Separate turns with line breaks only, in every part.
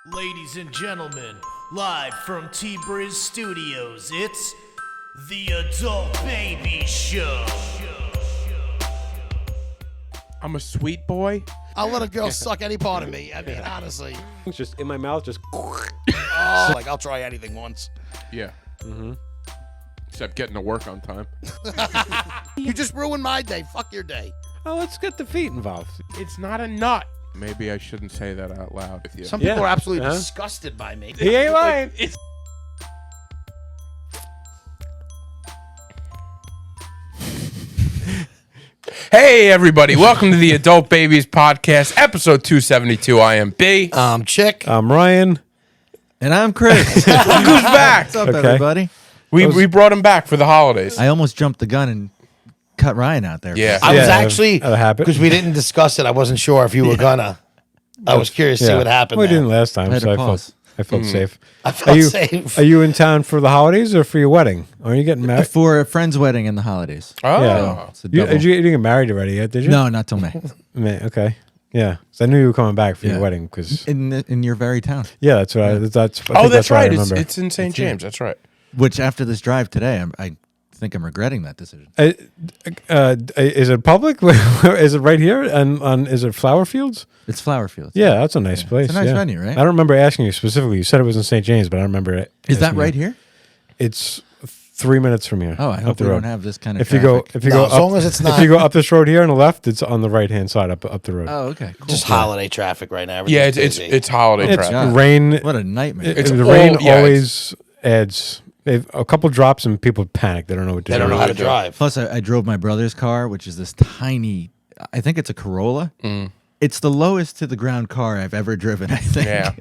Ladies and gentlemen, live from T-Briz Studios, it's the Adult Baby Show.
I'm a sweet boy.
I'll let a girl suck any part of me. I mean, honestly.
It's just in my mouth, just.
Oh, like, I'll try anything once.
Yeah. Mm-hmm. Except getting to work on time.
You just ruined my day. Fuck your day.
Oh, let's get the feet involved.
It's not a nut. Maybe I shouldn't say that out loud with you.
Some people
Yeah.
are absolutely
Uh-huh.
disgusted by me.
He ain't lying.
Hey, everybody. Welcome to the Adult Babies Podcast, episode 272. I am B.
Chick.
I'm Ryan.
And I'm Chris.
Look who's back.
What's up,
Okay.
everybody?
We brought him back for the holidays.
I almost jumped the gun and cut Ryan out there.
Yeah.
I was
Yeah,
actually,
a habit.
because we didn't discuss it, I wasn't sure if you were gonna. I was curious to see what happened.
We
there.
didn't last time,
I had
so
to
I
pause.
felt safe.
I felt
Are you
safe.
Are you in town for the holidays or for your wedding? Or are you getting married?
For a friend's wedding and the holidays.
Oh.
Yeah.
It's a
You,
double.
you didn't get married already yet, did you?
No, not till May.
Okay. Yeah. So I knew you were coming back for your
Yeah.
wedding because
In your very town.
yeah, that's what I. That's. I
Oh,
think
that's
what I
right.
remember.
It's in St. James. That's right.
Which after this drive today, I think I'm regretting that decision.
Is it public? Is it right here? And on is it Flower Fields?
It's Flower Fields.
Yeah, that's a nice place.
It's a nice
yeah.
venue, right?
I don't remember asking you specifically. You said it was in St. James, but I don't remember it.
Is that
asking
right
you.
here?
It's 3 minutes from here.
Oh, I
up
hope
the
we
road.
don't have this kind of
If you go,
traffic.
if you
No,
go,
as
up,
long as it's
if
not-
you go up this road here on the left, it's on the right hand side up the road.
Oh, okay. Cool.
Just holiday traffic right now.
Yeah,
Everything's
it's
busy.
holiday
It's
traffic.
God.
rain.
What a nightmare.
It's
the
all-
rain
yeah,
always adds. A couple drops and people panic. They don't know what to do.
They don't know how to drive.
Plus, I drove my brother's car, which is this tiny, I think it's a Corolla. It's the lowest to the ground car I've ever driven, I think.
Yeah.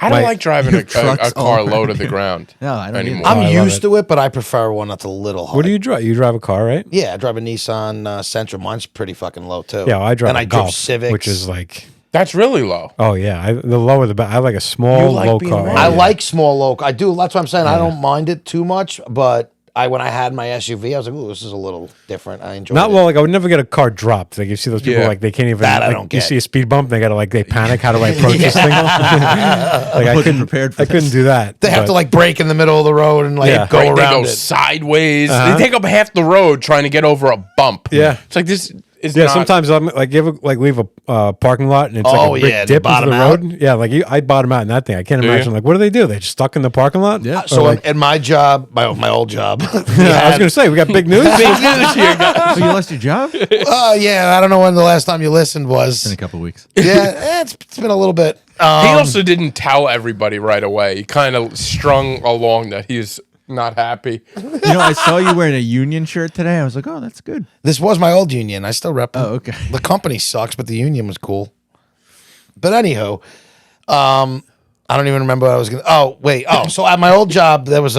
I don't
Like,
like driving
your
a
truck's
car
all
low to
around
the
you.
ground
No, I don't
anymore.
either.
I'm
I love
used
it.
to it, but I prefer one that's a little high.
What do you drive? You drive a car, right?
Yeah, I drive a Nissan Sentra. Mine's pretty fucking low, too.
Yeah, well, I drive
and
a
I drove
Golf,
Civics.
which is like,
That's really low.
oh yeah, the lower the better. I like a small,
You like
low
being
car.
low.
I
Yeah.
like small local. I do. That's what I'm saying. I don't mind it too much, but when I had my SUV, I was like, "Ooh, this is a little different." I enjoyed
Not
it.
well. Like I would never get a car dropped. Like you see those people,
Yeah.
like they can't even.
That I
like,
don't
You
get.
see a speed bump, they gotta they panic. How do I approach this thing? Like I
wasn't
couldn't.
prepared for
I couldn't
this.
do that.
They have to
but-
like brake in the middle of the road and like
Yeah.
go
Right, they
around
go
it.
sideways.
Uh-huh.
They take up half the road trying to get over a bump.
Yeah.
It's like this is
Yeah,
not...
sometimes I'm like leave a parking lot and it's
Oh,
like a big
yeah,
dip into
bottom
the
out?
road. Yeah, like I bottom out in that thing. I can't
Do you?
imagine like what do? They just stuck in the parking lot?
Yeah.
So
Or, like,
in my job, my old job,
I was gonna say we got big news.
Big news here, guys.
So you lost your job?
yeah, I don't know when the last time you listened
In
was.
a couple weeks.
Yeah, it's been a little bit.
He also didn't tell everybody right away. He kind of strung along that he's not happy.
You know, I saw you wearing a Union shirt today. I was like, oh, that's good.
This was my old union. I still rep. them.
Oh, okay.
The company sucks, but the union was cool. But anyhow, I don't even remember what I was going to. Oh, wait. Oh, so at my old job, there was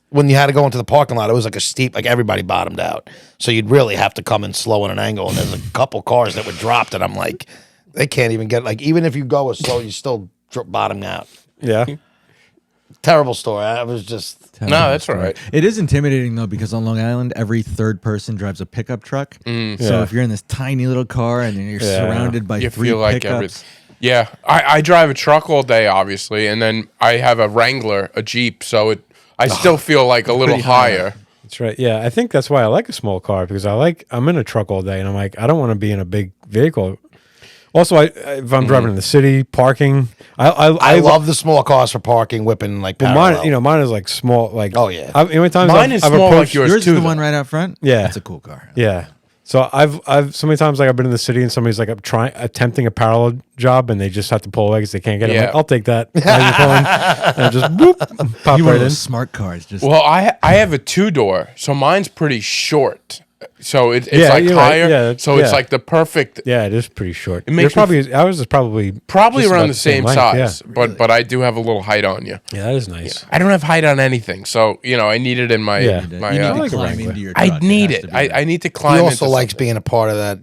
when you had to go into the parking lot, it was like a steep, like everybody bottomed out. So you'd really have to come in slow in an angle. And there's a couple cars that were dropped, and I'm like, they can't even get, like, even if you go as slow, you still bottoming out.
Yeah.
Terrible story. I was just.
No, that's all right.
It is intimidating though because on Long Island, every third person drives a pickup truck. So
Yeah.
if you're in this tiny little car and you're surrounded by
You
three
feel like
pickups,
Yeah, I drive a truck all day, obviously, and then I have a Wrangler, a Jeep, so I still feel like a little
Pretty high.
higher.
That's right. Yeah, I think that's why I like a small car because I'm in a truck all day and I'm like I don't want to be in a big vehicle. Also, if I'm driving in the city, parking,
I love the small cars for parking, whipping like parallel.
mine is like small. Like
Oh, yeah.
How many times
Mine is small like yours.
yours
too,
is the
though.
one right out front.
Yeah.
That's a cool car.
Yeah. So I've so many times like I've been in the city and somebody's like attempting a parallel job and they just have to pull away because they can't get it. I'm
Yeah.
like, I'll take that. How you pulling? And I just boop, pop
You one
right
of
in.
those smart cars. Just
Well, I have a 2-door, so mine's pretty short. So it's
Yeah,
like
you're right.
higher.
Yeah,
so it's
yeah.
like the perfect,
Yeah, it is pretty short.
It makes
You're probably ours is probably just
around
about
the same
length,
size. But I do have a little height on you.
Yeah, that is nice.
I don't have height on anything, so I need it in my
Yeah.
my.
you need
I
to
like a
climb
Wrangler.
into your
I
truck.
need
has
it.
to be
I
there.
need to climb.
He also
into
likes
something.
being a part of that,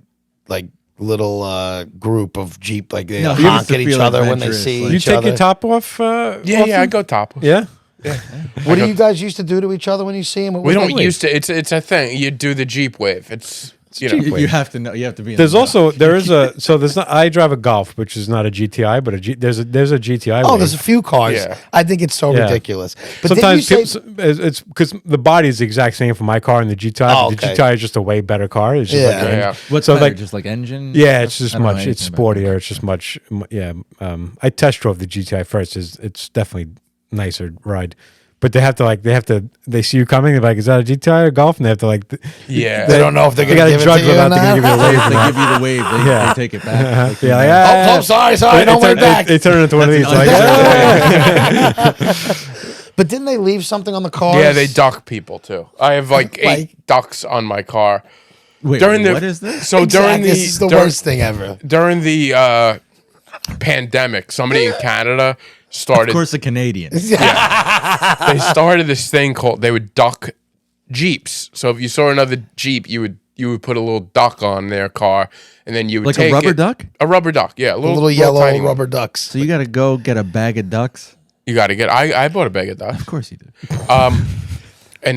like little group of Jeep, like they
No, he wants
honk
to
at each
feel
other when they
adventurous,
see
like-
You
each
take
other.
your top off?
Yeah, I go topless.
Yeah.
What do you guys used to do to each other when you see him?
We don't used to. It's a thing. You do the Jeep wave. It's you know.
You have to know. You have to be.
There's also there's not. I drive a Golf, which is not a GTI, but there's a GTI.
Oh,
wave.
there's a few cars.
Yeah.
I think it's so
Yeah.
ridiculous. But
Sometimes
didn't you say,
it's because the body is the exact same for my car and the GTI.
Oh,
but the
okay.
GTI is just a way better car. It's just
Yeah.
like,
Yeah.
What's
so
better,
like-
just like engine?
yeah, it's just
I don't know
much. It's
anything about
sportier. It's just much. Yeah. I test drove the GTI first. It's definitely nicer ride. But they have to they see you coming. They're like, is that a GTI or Golf? And they have to
Yeah.
they don't know if they're
they
going to
got to
give it
judge
to you
whether
or
or not they're going to give you a
not.
wave.
If they give you the wave,
Yeah.
they take it back. Like,
Yeah, like,
Oh, sorry, don't want it back.
They turn it into one of these. Like,
But didn't they leave something on the cars?
Yeah, they duck people too. I have like 8
Like-
ducks on my car.
Wait,
During the
what is this?
So during
Exactly. This is the
dur-
worst thing ever.
during the pandemic, somebody in Canada started
Of course, a Canadian.
they started this thing called they would duck Jeeps. So if you saw another Jeep, you would put a little duck on their car, and then you would
Like a
take
rubber
it-
duck?
A rubber duck, yeah,
Little yellow
tiny one.
rubber ducks.
So you got to go get a bag of ducks.
You got to get. I bought a bag of ducks,
Of course you did.
and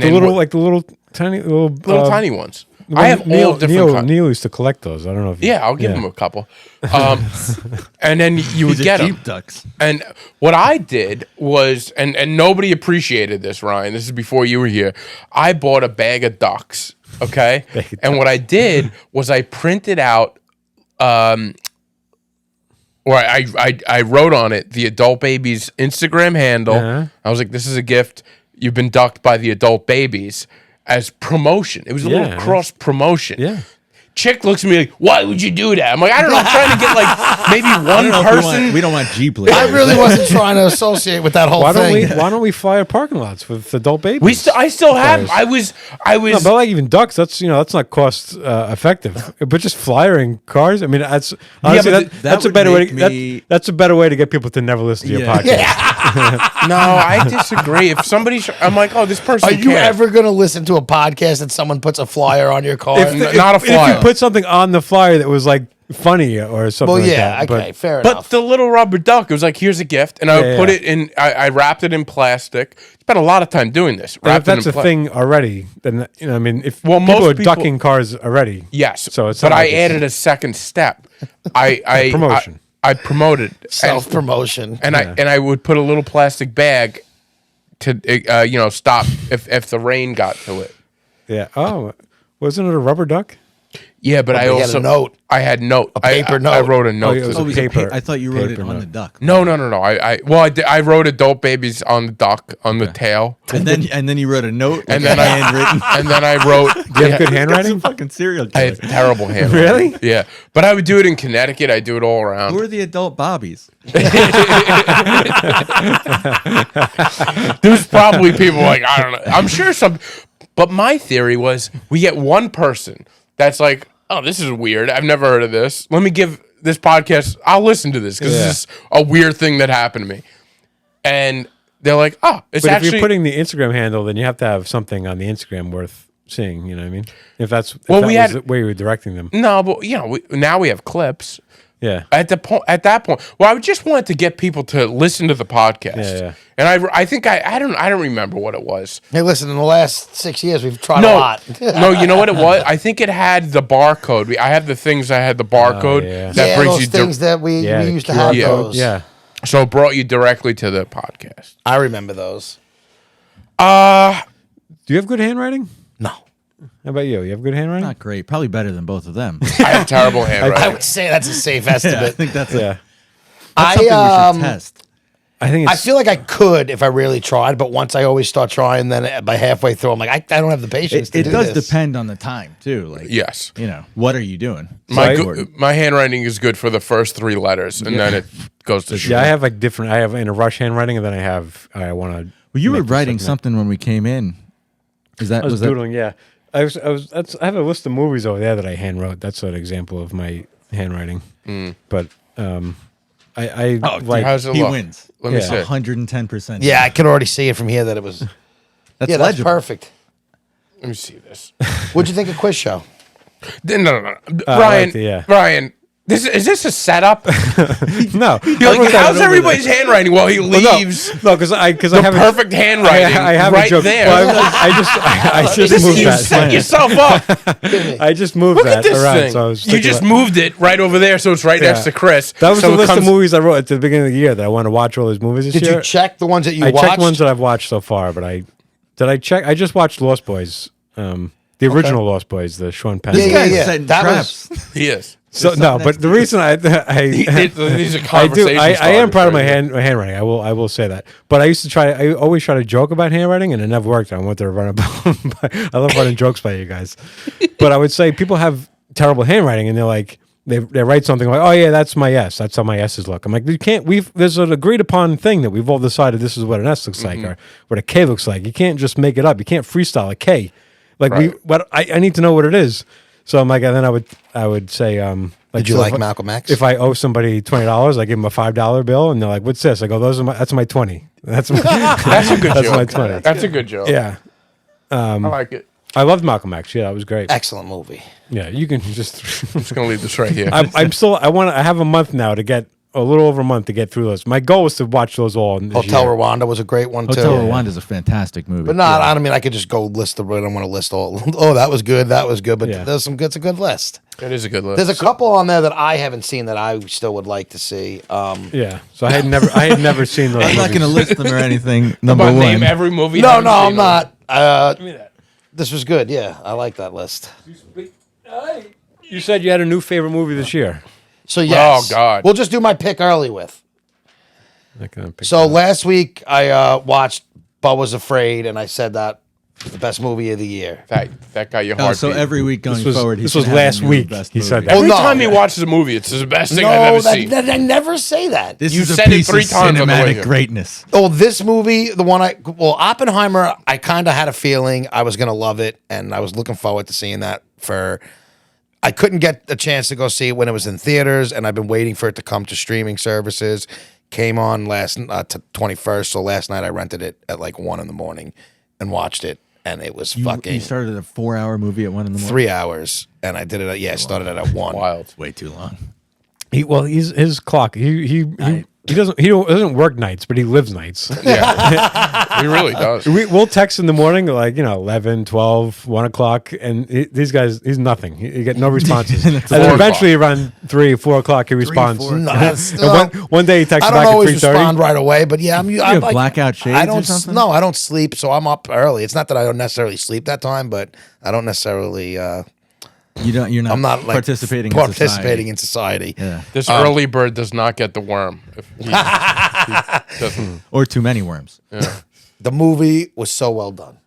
the
then
little the little tiny
tiny ones. I have all different kinds.
Neil used to collect those. I don't know if
Yeah, I'll give him a couple. And then you would
These are
get them.
Jeep ducks.
And what I did was, and nobody appreciated this, Ryan. This is before you were here. I bought a bag of ducks. Okay, and what I did was I printed out, or I wrote on it the adult baby's Instagram handle.
Uh-huh.
I was like, "This is a gift. You've been ducked by the adult babies." As promotion, it was a
Yeah.
little cross promotion.
Yeah.
Chick looks at me like, "Why would you do that?" I'm like, "I don't know. I'm trying to get like maybe one person."
We don't want Jeep
I
listeners.
really wasn't trying to associate with that whole
Why don't
thing.
why don't we fly parking lots with adult babies?
I still have. I was.
No, but like even ducks, that's that's not cost effective. But just flyering cars, I mean, that's honestly
but
that's a
would
better way.
make me-
That's a better way to get people to never listen to your
Yeah.
podcast.
No, I disagree. If somebody, I'm like, "Oh, this person."
Are you
cares.
ever going to listen to a podcast that someone puts a flyer on your car?
Not a flyer.
If you put something on the flyer that was like funny or something
well,
like
yeah,
that.
okay, fair
But
enough.
the little rubber duck, it was like, "Here's a gift," and I
Yeah,
put
yeah.
it in. I wrapped it in plastic. Spent a lot of time doing this.
But if
Wrapped it
that's
in
a thing already, then I mean, if
Well,
people
most
are
people-
ducking cars already,
Yes.
So it's
but
not
I
like it's-
added a second step. I
Promotion.
I promoted
Self promotion.
and I would put a little plastic bag to stop if the rain got to it.
yeah. Oh, wasn't it a rubber duck?
Yeah, but I
you had a
also
note.
I had note. A
paper
I
note.
wrote a note.
it
to
was
the-
a
Oh, it was a
paper-
I thought you wrote it
paper
on
note.
the duck.
no. I wrote adult babies on the duck on the tail,
And then you wrote a note
and
like
then I
handwritten.
and then I wrote.
Do you have good
That's a
handwriting?
fucking serial
I
killer.
have terrible handwriting.
Really?
Yeah, but I would do it in Connecticut. I do it all around.
Who are the adult bobbies?
There's probably people like, I don't know. I'm sure some, but my theory was we get one person that's like, "Oh, this is weird. I've never heard of this. Let me give this podcast. I'll listen to this because
Yeah.
this is a weird thing that happened to me." And they're like, "Oh, it's
But
actually."
if you're putting the Instagram handle, then you have to have something on the Instagram worth seeing. You know what I mean? If that's
Well,
that
we
was
had-
the way you were directing them.
no, but now we have clips.
Yeah.
At that point, well, I just wanted to get people to listen to the podcast.
Yeah.
And I think I don't remember what it was.
Hey, listen, in the last 6 years, we've tried a
No,
lot.
no, you know what it was? I think it had the barcode. I have the things that had the barcode
yeah.
that
yeah,
brings
those
you.
things that we
Yeah.
used to
QR
have
Yeah.
code.
those.
Yeah.
So it brought you directly to the podcast.
I remember those.
Do you have good handwriting?
No.
How about you? You have good handwriting?
Not great. Probably better than both of them.
I have terrible
I
handwriting.
would say that's a safe
I
estimate.
think that's
Yeah.
something we
I
should test.
I think
I
it's
feel like I could if I really tried, but once I always start trying, then by halfway through, I'm like, I don't have the patience
It
to do
does
this.
depend on the time too. Like,
Yes.
what are you doing?
My handwriting is good for the first 3 letters, and then it goes to shit.
yeah, I have like different. I have in a rush handwriting, and then I want to.
Well, you were writing something when we came in. Is that
I was
that?
doodling. Yeah, I have a list of movies over there that I hand wrote. That's an example of my handwriting. But I like.
How's it
He
look?
wins.
Let me
Yeah.
see.
110%.
Yeah, I can already see it from here that it was.
that's
Yeah, that's
legible.
perfect.
Let me see this.
What'd you think of Quiz Show?
No.
I
Ryan,
liked it, yeah.
Ryan, Is this a setup?
No.
Like, how's everybody's handwriting while he leaves?
No, because I
The
have
perfect handwriting
I have
right
a joke.
there.
Well, I just moved
You
that.
set yourself up.
I just moved
Look
that
at this
around.
thing.
So I was
You
thinking
just
about-
moved it right over there, so it's right next to Chris.
That was
so
the
it
list of
comes-
movies I wrote at the beginning of the year that I want to watch all those movies this
Did
year.
you check the ones that you
I
watched?
checked ones that I've watched so far, but did I check? I just watched Lost Boys, the original Lost Boys, the Sean Penn.
Yeah,
This
yeah,
guy's
yeah.
setting
That
traps.
He is.
So no, but the reason
These are
I
conversation
I am proud of my
starters,
my handwriting. I will say that. But I always try to joke about handwriting, and it never worked. I wanted to run about. I love running jokes by you guys. But I would say people have terrible handwriting, and they're like they write something like, "Oh yeah, that's my S. That's how my S's look." I'm like, you can't. There's an agreed upon thing that we've all decided this is what an S looks like, or what a K looks like. You can't just make it up. You can't freestyle a K. Like
Right.
I need to know what it is. So I'm like, and then I would say, like,
Did you
so
like
if,
Malcolm X?
If I owe somebody $20, I give them a $5 bill, and they're like, "What's this?" I go, that's my 20. That's my,
That's a good
that's
joke.
my 20.
That's a good joke.
Yeah,
I like it.
I loved Malcolm X. Yeah, that was great.
Excellent movie.
Yeah, you can just.
I'm just gonna leave this right here.
I'm still. I have a month now to get a little over a month to get through those. My goal was to watch those all. This
Hotel
year.
Rwanda was a great one
Hotel
too.
Rwanda is a fantastic movie.
But no, I don't mean I could just go list the. I don't want to list all. Oh, that was good. That was good. But
Yeah.
there's some good. It's a good list.
It is a good list.
There's a couple on there that I haven't seen that I still would like to see.
Yeah, so I had never seen those.
I'm not going to
movies.
list them or anything.
How
Number
about
one.
name every movie. you
No,
haven't
no,
seen
I'm not.
Give me that.
This was good. Yeah, I like that list.
You said you had a new favorite movie this year.
So yes.
Oh, God.
We'll just do my pick early with.
I can pick
So last week I watched Bud Was Afraid, and I said that the best movie of the year.
That got your
Oh,
heart.
so every week going forward,
this
he's
was
gonna have
last
a new
week.
best
He
movie.
said that.
Every
no,
time he
yeah.
watches a movie, it's the best thing
No,
I've ever seen.
I never say that.
This
You
is a
said it
piece
3
of
times on the way
cinematic
here.
greatness.
Oh, this movie, the one Oppenheimer, I kind of had a feeling I was going to love it, and I was looking forward to seeing that I couldn't get a chance to go see it when it was in theaters, and I've been waiting for it to come to streaming services. Came on last 21st, so last night I rented it at like 1 a.m. and watched it, and it was fucking
You started a 4-hour movie at 1 in the morning.
3 hours, and I did it. I started it at 1.
Wild.
Way too long.
He's his clock. He doesn't work nights, but he lives nights.
Yeah, he really does.
We'll text in the morning, like, 11, 12, 1 o'clock, and these guys, he's nothing. You get no responses. And then
4
eventually around 3, 4 o'clock, he responds.
4
No,
o'clock.
that's-
And one day he texts
I
back
don't
at
always
3:30.
respond right away, but yeah, I'm
have
like,
blackout shades
I
or
don't.
something?
No, I don't sleep, so I'm up early. It's not that I don't necessarily sleep that time, but I don't necessily.
You're not.
I'm not like
participating.
participating in society.
Yeah.
This early bird does not get the worm. If he doesn't.
Or too many worms.
The movie was so well done.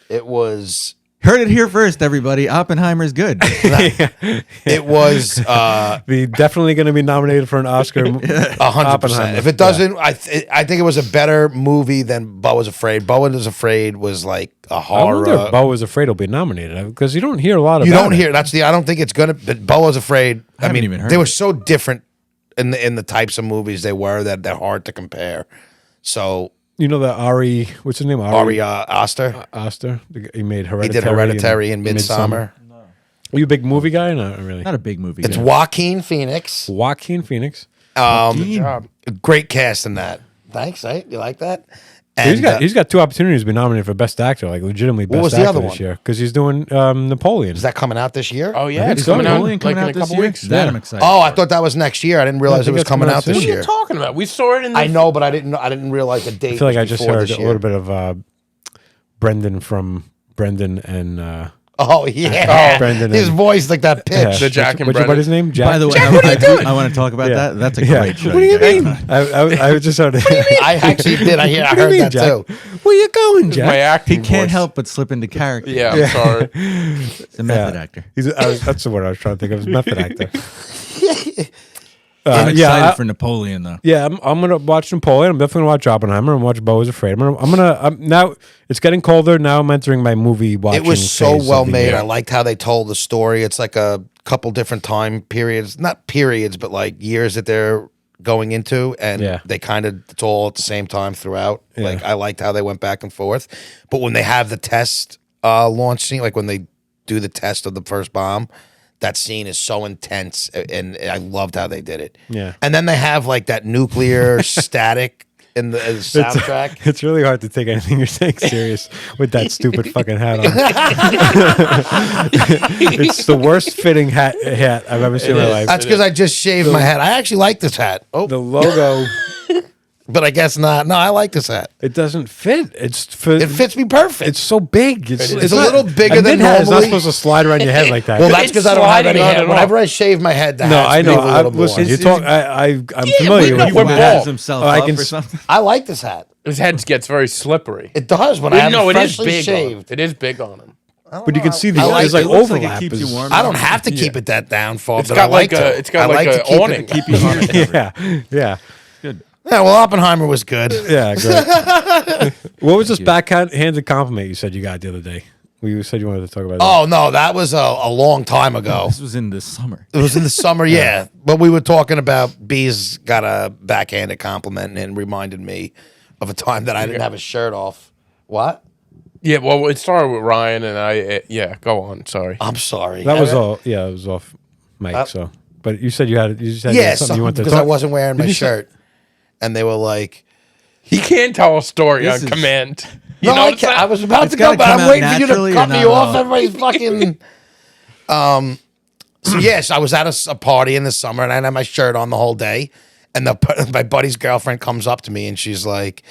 It was.
Heard it here first, everybody. Oppenheimer's good.
It was
Definitely going to be nominated for an Oscar.
100%.
Oppenheimer.
If it doesn't, I think it was a better movie than Bud Was Afraid. Bud Was Afraid was like a
I
horror.
wonder if Bo Was Afraid will be nominated because you don't hear a lot about
You don't
it.
hear. I don't think it's gonna. But Bud Was Afraid. I
haven't
mean,
even heard
they
of
were
it.
so different in the types of movies they were that they're hard to compare. So
You know the Ari, what's his name?
Ari Aster,
Oster. He made
he
Hereditary.
did Hereditary and Midsummer.
Are you a big movie guy? Not really.
Not a big movie.
It's
guy.
Joaquin Phoenix.
Joaquin Phoenix.
Joaquin.
Great cast in that. Thanks, right? You like that? And,
He's got 2 opportunities to be nominated for Best Actor, like legitimately Best
was the
Actor
other
this
one?
year, because he's doing Napoleon.
is that coming out this year?
Oh yeah,
think
it's
so.
coming out
Napoleon coming
like in
out
a
this
couple
year?
weeks.
That
Yeah.
I'm excited.
Oh, I thought that was next year. I didn't realize it
think
was
it's
coming
coming out
out this
soon.
What are
year.
you talking about? We saw it in the
I know, but I didn't realize the date.
I feel like I
was
just
before
heard
this
a
year.
little bit of Brendan from Brendan and
Oh yeah,
Brendan
his
and-
voice like that pitch.
The Jack and
what's your
Brendan.
buddy's name? Jack.
By the way, I want to talk about
Yeah.
that. That's a
Yeah.
great show.
What do you
guys.
mean? I was just sort of.
I actually did. I
What do you
heard
mean,
that
Jack?
too.
Where you going,
My
Jack?
He
acting
can't
voice.
help but slip into character.
Yeah, I'm sorry.
He's a method actor.
That's the word I was trying to think of. Method actor.
I'm excited
yeah,
for Napoleon though.
Yeah, I'm gonna watch Napoleon. I'm definitely gonna watch Oppenheimer and watch Bo Was Afraid. I'm now. It's getting colder now. I'm entering my movie watching.
It was so
phase of
well
the
made.
year.
I liked how they told the story. It's like a couple different time periods, not periods, but like years that they're going into, and
Yeah.
they kind of it's all at the same time throughout. Like I liked how they went back and forth. But when they have the test launch scene, like when they do the test of the first bomb, that scene is so intense, and I loved how they did it.
Yeah.
And then they have like that nuclear static in the soundtrack.
It's really hard to take anything you're saying serious with that stupid fucking hat on. It's the worst fitting hat I've ever seen in my life.
That's because I just shaved my head. I actually like this hat. Oh,
The logo,
but I guess not. No, I like this hat.
it doesn't fit.
It fits me perfect.
It's so big. It's
a little bigger
a
than
knit hat is not
normally.
supposed to slide around your head like that.
Well, that's because I don't have any
sliding on
hair.
and
Whenever I shave my head, the
no,
hats
I know.
move a little more.
Listen, you talk. I'm familiar
no,
with
we're
the
bald.
hat.
Has himself
Oh, I
up
can
or
s-
something.
I like this hat.
His head gets very slippery.
It does when I have
No,
it
it is
freshly
big.
shaved.
It is big on him.
But you can see the
I like
there's like
it.
It looks like it
overlap.
keeps you
is-
warm.
I don't have to keep it that down far,
It's
but
got
I like
like
to.
it's got
I
like
to
a
keep it-
awning.
Keep your ears covered.
Yeah.
Good.
Yeah, well, Oppenheimer was good.
Yeah, great. What was this backhanded compliment you said you got the other day? You said you wanted to talk about
Oh no, that was a long time ago.
This was in the summer.
It was in the summer, yeah. But we were talking about B's got a backhanded compliment and reminded me of a time that I didn't have a shirt off. What?
Yeah, well, it started with Ryan and I. Yeah, go on. Sorry.
I'm sorry.
that. That was all. Yeah, it was off mic. So, but you said you had. You said
Yeah,
something you wanted to
because
talk.
I wasn't wearing my
you say-
shirt, and they were like,
He can't tell a story
This
on
is-
command. You
"No, I
notice
can't."
that?
I was about
It's
to go,
gotta
but
come
I'm
out
waiting for you to
naturally or
cut me
not
off.
at all?
Everybody's fucking. So yes, I was at a party in the summer, and I had my shirt on the whole day. And my buddy's girlfriend comes up to me, and she's like,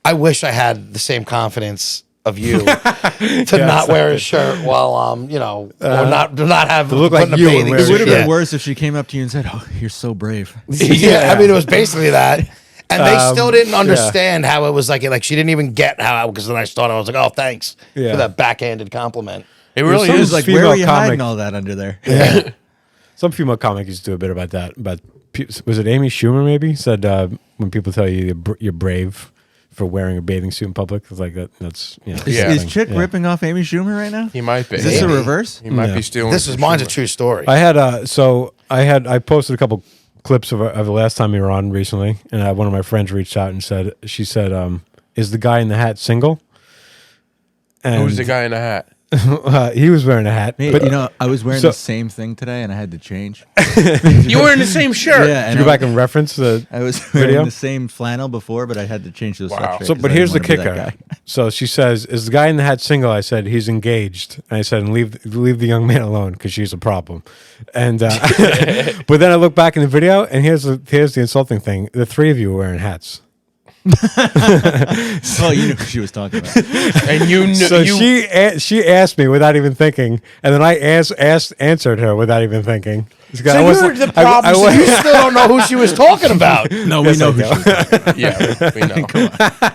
"I wish I had the same confidence of you to not wear a shirt while or not have
look
put
like
in a
you and
bathing
wear
It
suit."
would have
Yeah.
been worse if she came up to you and said, "Oh, you're so brave."
Yeah, I mean, it was basically that. And they still didn't understand how it was like she didn't even get how, because when I started, I was like, "Oh, thanks
Yeah.
for that backhanded compliment."
It really
Some
It
is.
was like,
female
where were you
comic-
hiding all that under there?
Some female comic used to do a bit about that. But was it Amy Schumer? Maybe said when people tell you you're brave for wearing a bathing suit in public, it's like that. That's
Yeah.
Is Chick ripping off Amy Schumer right now?
He might be.
Is this a
Maybe.
reverse?
He might
Yeah.
be stealing.
This is
from
mine's a
Schumer.
true story.
I had I posted a couple clips of the last time you were on recently, and one of my friends reached out and said, "Is the guy in the hat single?" And
Who's the guy in the hat?
he was wearing a hat,
Hey,
but
I was wearing
So-
the same thing today, and I had to change.
You were in the same shirt.
Yeah,
did you go back and reference the
I was wearing
video?
the same flannel before, but I had to change the
Wow.
sweatshirt.
So,
'cause
but
I
here's the
didn't wanna be
kicker.
that guy.
So she says, "Is the guy in the hat single?" I said, "He's engaged." And I said, "And leave the young man alone because she's a problem." And but then I look back in the video, and here's the insulting thing: the three of you were wearing hats.
Oh, you knew who she was talking about.
And you knew.
So
you,
she asked me without even thinking, and then I answered her without even thinking.
so you're the problem. So you still don't know who she was talking about.
No, we know who she was.
yeah, we know.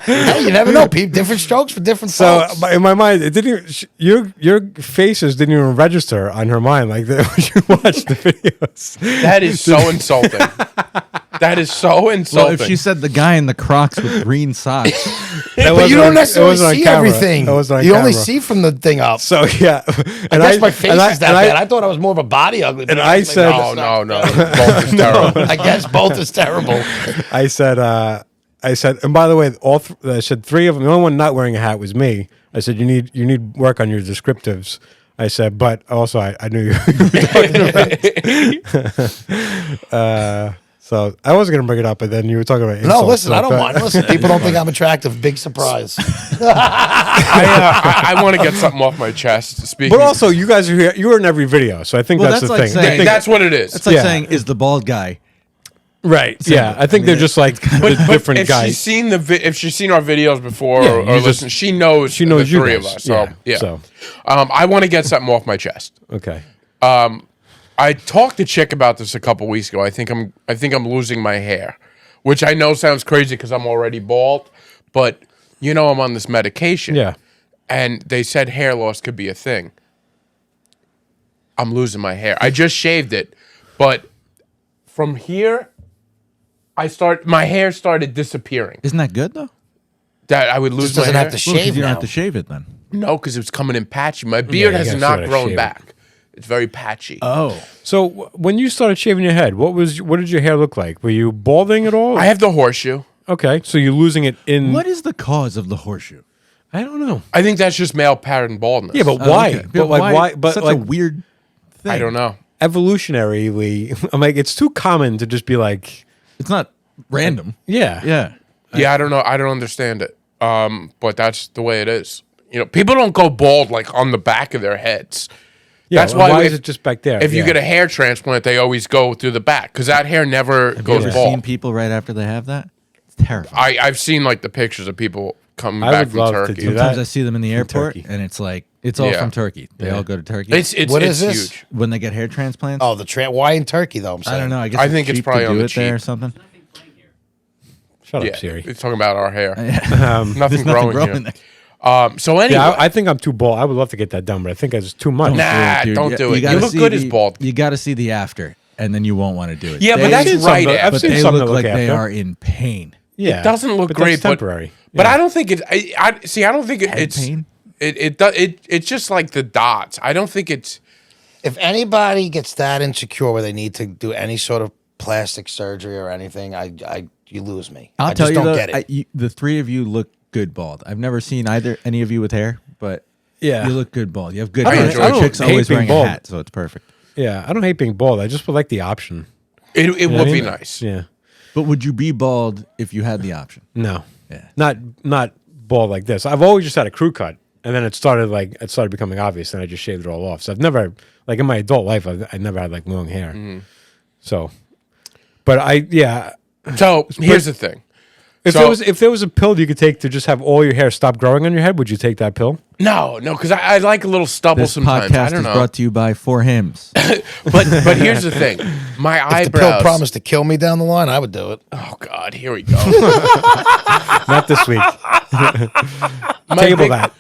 Hey, you never know. People, different strokes for different
So
folks.
in my mind, it didn't. Even, your faces didn't even register on her mind like that when you watched the videos.
That is so insulting. That is so
Well,
insulting.
if she said the guy in the Crocs with green socks,
But you don't necessarily see
camera.
everything.
That wasn't on
You only
camera.
see from the thing up.
So yeah,
I guess my face is that bad. I thought I was more of a body ugly.
and I said-
no, both is terrible.
I guess both is terrible.
I said, and by the way, I said three of them. The only one not wearing a hat was me. I said, you need work on your descriptives. I said, but also I knew you were talking about. So I wasn't gonna bring it up, but then you were talking about insults.
No, listen,
so
I don't
thought-
mind. Listen, people don't think I'm attractive. Big surprise.
I want to get something off my chest. Speaking,
But also, you guys are here. You were in every video, so I think
Well,
that's the
that's like
thing.
saying-
that's what it is.
it's like
Yeah.
saying, "Is the bald guy?"
right? Yeah, I think they're just like the different
if
guys.
she's seen if she's seen our videos before
Yeah,
or
you just-
listen, she knows
she knows
the
you
three
guys.
of us. So yeah.
So
I want to get something off my chest.
okay.
I talked to Chick about this a couple weeks ago. I think I'm losing my hair, which I know sounds crazy because I'm already bald, but I'm on this medication.
Yeah.
And they said hair loss could be a thing. I'm losing my hair. I just shaved it, but from here, my hair started disappearing.
Isn't that good though?
That I would lose
Just
my
doesn't
hair.
have to
Well, 'cause
shave
you don't
now.
have to shave it then.
No, because it was coming in patchy. My beard
you
has
gotta
not
sorta
grown
shave it.
back. It's very patchy.
Oh,
So when you started shaving your head, what did your hair look like? Were you balding at all?
I have the horseshoe.
Okay, so you're losing it in.
what is the cause of the horseshoe?
I don't know.
I think that's just male pattern baldness.
Yeah, but
Oh,
why?
okay.
But like why? But
such
like
a weird thing.
I don't know.
evolutionarily, I'm like, it's too common to just be like,
It's not random.
yeah,
Yeah.
Yeah, I don't know. I don't understand it. But that's the way it is. You know, people don't go bald like on the back of their heads.
yeah.
That's
why
why
is it just back there?
If you
Yeah.
get a hair transplant, they always go through the back because that hair never
Have you
goes
ever
bald.
seen people right after they have that? It's terrifying.
I've seen like the pictures of people coming
I
back
would
from
love to
Turkey.
do that.
Sometimes I see them in the airport,
Turkey.
and it's like it's all
Yeah.
from Turkey. They all go to Turkey.
It's
What
it's
is this?
huge.
when they get hair transplants.
Oh, why in Turkey though? I'm saying.
I don't know. I guess
I think it's
cheap
probably
to
on
do
the
it there
cheap.
or something.
Shut
Yeah,
up, Siri.
it's talking about our hair.
There's
Nothing
nothing
growing
growing
here.
there.
So anyway,
Yeah, I think I'm too bald. I would love to get that done, but I think it's too much.
Nah,
Dude,
don't do it. You
gotta
look
see
good as bald.
You got to see the after, and then you won't want to do it.
Yeah, but
They-
that's
seen
right.
some, but I've
but
seen
they
some
look
that
like they
after.
are in pain.
Yeah,
It doesn't look
but
great,
that's temporary.
but
Yeah.
I don't think it's. I see. I don't think
Head
it's.
pain?
It's just like the dots. I don't think it's.
If anybody gets that insecure where they need to do any sort of plastic surgery or anything, you lose me.
I'll
I
tell
just
you,
don't
though,
get it.
the three of you look good bald. I've never seen any of you with hair, but
Yeah.
you look good bald. You have good
I
hair.
enjoy
The
it.
chick's
I hate
always
being
wearing a
bald.
hat, so it's perfect.
Yeah, I don't hate being bald. I just would like the option.
It
You know
would
what I
be
mean?
nice.
Yeah.
But would you be bald if you had the option?
No.
Yeah.
Not bald like this. I've always just had a crew cut, and then it started becoming obvious, and I just shaved it all off. So I've never, like in my adult life, I never had like long hair. So, but
So here's the thing.
if
So-
there was a pill you could take to just have all your hair stop growing on your head, would you take that pill?
No, because I like a little stubble
This
sometimes. I
podcast
don't
is
know.
brought to you by Four Hymns.
But here's the thing. My
If the pill
eyebrows.
promised to kill me down the line, I would do it.
Oh God, here we go.
Not this week.
My
Table
big-
that.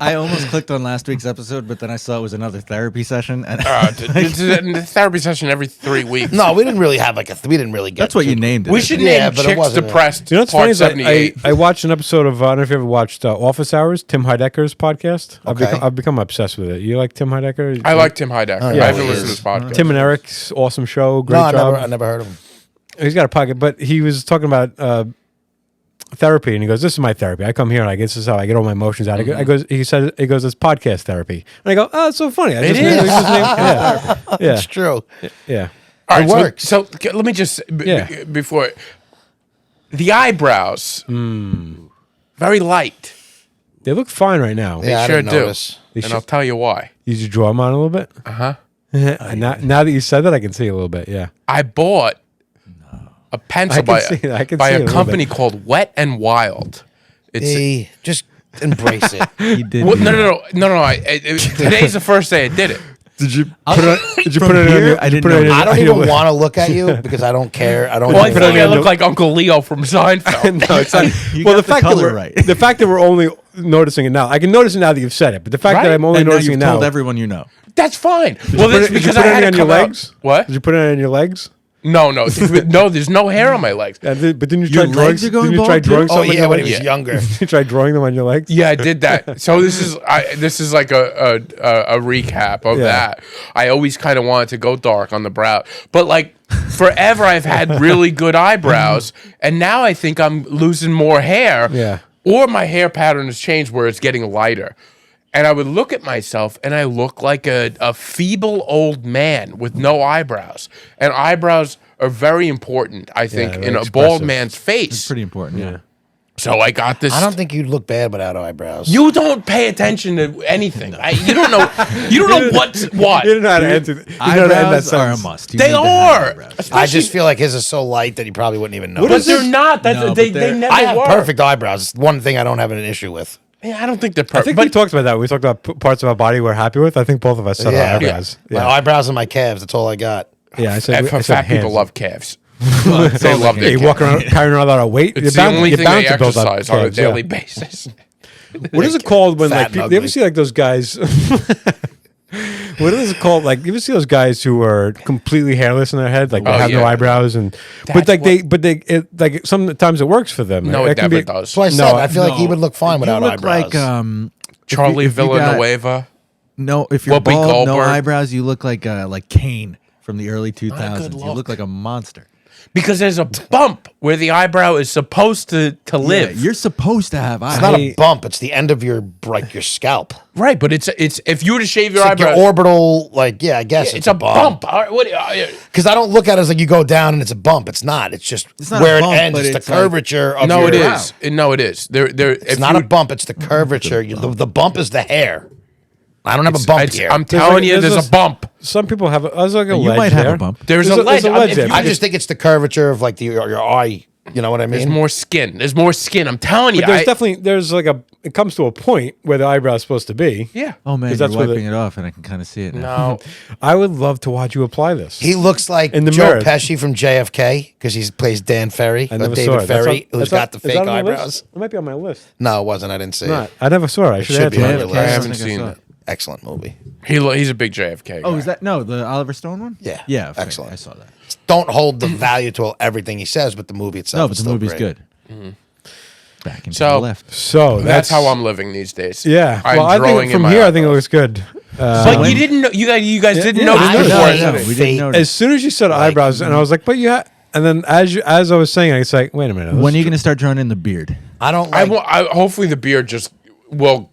I almost clicked on last week's episode, but then I saw it was another therapy session, and
It's a therapy session every 3 weeks.
No, we didn't really have we didn't really get.
that's what
to-
you named it.
We should
Yeah,
name
but it
Chicks
wasn't a-
Depressed
You know what's funny
Part
is I
78.
watched an episode of I don't know if you ever watched Office Hours, Tim Heidecker's podcast.
Okay.
I've become obsessed with it. You like Tim Heidecker?
I like Tim Heidecker.
yeah,
I haven't
he
listened to
is.
his podcast.
Tim and Eric's awesome show. Great
No,
job.
I never heard of him.
He's got a pocket, but he was talking about therapy, and he goes, "This is my therapy. I come here, and this is how I get all my emotions out."
Mm-hmm.
He goes, "It's podcast therapy," and I go, "Oh, it's so funny."
It is.
Yeah,
It's true.
yeah.
All
It
right, so-
works.
So, let me just
Yeah.
before the eyebrows, very light.
They look fine right now.
Yeah, I
Sure
didn't
do,
notice.
and I'll tell you why.
Did you draw them on a little bit?
Uh-huh.
Now that you said that, I can see a little bit. Yeah.
I bought a pencil
I can
by
see it. I can
by
see it a
a
little
company
bit.
called Wet and Wild. It's
Hey, just embrace it.
He did.
well,
do that.
no. Today's the first day I did it.
Did you
I'll-
put it? Did you
From
put it on
here,
your?
I
did you
didn't
put it
know.
on your-
I don't
on your-
even want to look at you because I don't care. I don't.
Well, I
even
think
care.
I look like Uncle Leo from Seinfeld.
No, it's not.
You
Well,
got
the fact that
color
we're
right.
the fact that we're only noticing it now, I can notice it now that you've said it. But the fact that
Right?
I'm only
And now
noticing
you've
it now.
told everyone you know.
That's fine.
Did
Well,
you put
that's
it- did you
because
put
I
it
had
on
to
your
come out-
legs?
What?
Did you put it on your legs?
No, no, there's no hair on my legs.
But didn't you
Your
try drawing?
legs are going
Didn't you try
bald, too?
drawing
Oh
something? on
yeah,
your
when he
legs?
was younger.
You tried drawing them on your legs?
Yeah, I did that. So this is like a recap of
Yeah.
that. I always kind of wanted to go dark on the brow, but like forever I've had really good eyebrows, and now I think I'm losing more hair.
Yeah.
Or my hair pattern has changed where it's getting lighter. And I would look at myself and I look like a feeble old man with no eyebrows. And eyebrows are very important, I think,
very
in a
expressive.
bald man's face.
It's pretty important. Yeah.
So I got this.
I don't think you'd look bad without eyebrows.
You don't pay attention to anything. You don't know. You don't know what's what.
You didn't know how to answer. You didn't know how to end that
Eyebrows are a
sentence.
must. You
They
need to have
are.
eyebrows.
I
Especially-
just feel like his is so light that you probably wouldn't even know.
But they're not. That's
No,
they
but they're-
never
I have
were.
perfect eyebrows. It's one thing I don't have an issue with.
Yeah, I don't think they're
I
perfect.
think we
But
talked about that. We talked about parts of our body we're happy with. I think both of us said our
Yeah.
eyebrows.
My eyebrows and my calves. That's all I got.
Yeah, I said, I said
fat people
hands.
love calves. They love
Yeah,
their
you
calves.
walk around carrying around a lot of weight.
It's the only thing they exercise on a
calves, yeah.
daily basis.
What is it called when
Fat
like
and
people, you ever
ugly.
see like those guys? What is it called? Like you ever see those guys who are completely hairless in their head, like they
Oh,
have no
yeah.
eyebrows, and
That's
like sometimes it works for them.
No,
Like,
it
can
never
be-
does.
So I said I feel like he would look fine without
you look
eyebrows.
like
Charlie
if you got-
Villanueva.
No, if you're
Whoopi
bald, no
Goldberg.
eyebrows, you look like Kane from the early 2000s. You
look.
look like a monster.
Because there's a bump where the eyebrow is supposed to
Yeah,
live.
you're supposed to have
It's not a bump. It's the end of your scalp.
Right, but it's if you were to shave your
It's like
eyebrow,
your orbital, like, yeah, I guess
it's a bump. All right, what?
Because I don't look at it as like you go down and it's a bump. It's not. It's just
not
where
a
it
bump,
ends.
but
It's
it's
the
like-
curvature of
No,
your
it
brow.
is. No, it is.
It's not a bump. It's the curvature. The bump is the hair. I don't have a bump here.
I'm telling you, there's a bump.
Some people have. I was like a
You
ledge
might have
there.
a bump.
There's a ledge.
ledge
If
there.
you
I just think it's the curvature of like your eye. You know what I
There's
mean?
more skin. There's more skin. I'm telling you.
But there's definitely like a. It comes to a point where the eyebrow is supposed to be.
Yeah.
Oh man,
'Cause
you're
that's where
wiping it off, and I can kind of see it now.
No.
I would love to watch you apply this.
He looks like
In the
Joe
mirror.
Pesci from JFK because he plays Dan Ferry,
I
or
never saw
David
it.
Ferry, who's
That's
got the
is
fake
that on my list?
eyebrows.
It might be on my list.
No, it wasn't. I didn't see
Not.
it.
I never saw it. I should
should
add
be
to
on
it.
your
I
list.
haven't
think I
seen
saw
it.
Excellent movie.
He's a big JFK guy.
Oh, is that the Oliver Stone one?
Yeah.
yeah, okay,
Excellent.
I saw that.
Don't hold the value to everything he says, but the movie itself.
No, but
is
the
still
movie's
great.
good. Back into
So-
the left.
So
That's how I'm living these days.
Yeah.
I'm
Well, I
drawing
think
in
from
my
here, I think it
eyebrows.
looks good.
But you didn't know. You guys didn't
yeah,
know
I
this
know,
before.
I know.
I said
We
it.
didn't notice.
As soon as you said eyebrows, and I was like, but yeah. And then as I was saying, it's like, wait a minute.
When are you going to start drawing in the beard?
I don't
I
like.
will. Hopefully, the beard just will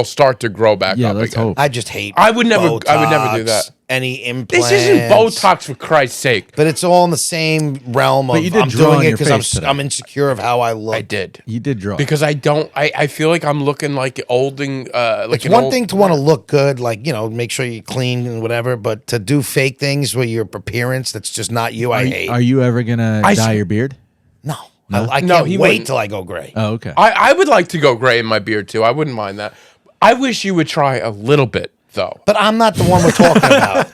start to grow back
Yeah,
up
let's
again.
hope.
I just hate.
I would never do
Botox,
that.
Any implants.
This isn't Botox, for Christ's sake.
But it's all in the same realm of
But you did
I'm
draw on
doing it
your
because
face today.
I'm insecure of how I look.
I did
You did draw.
because I don't. I feel like I'm looking like olding. Like
It's
an
one
old-
thing to want to look good, like, you know, make sure you're clean and whatever, but to do fake things with your appearance that's just not you, I hate.
Are you ever going to
I
dye
s-
your beard?
No. I
No,
can't
he
wait
wouldn't.
till I go gray.
Oh, okay.
I would like to go gray in my beard too. I wouldn't mind that. I wish you would try a little bit though.
But I'm not the one we're talking about.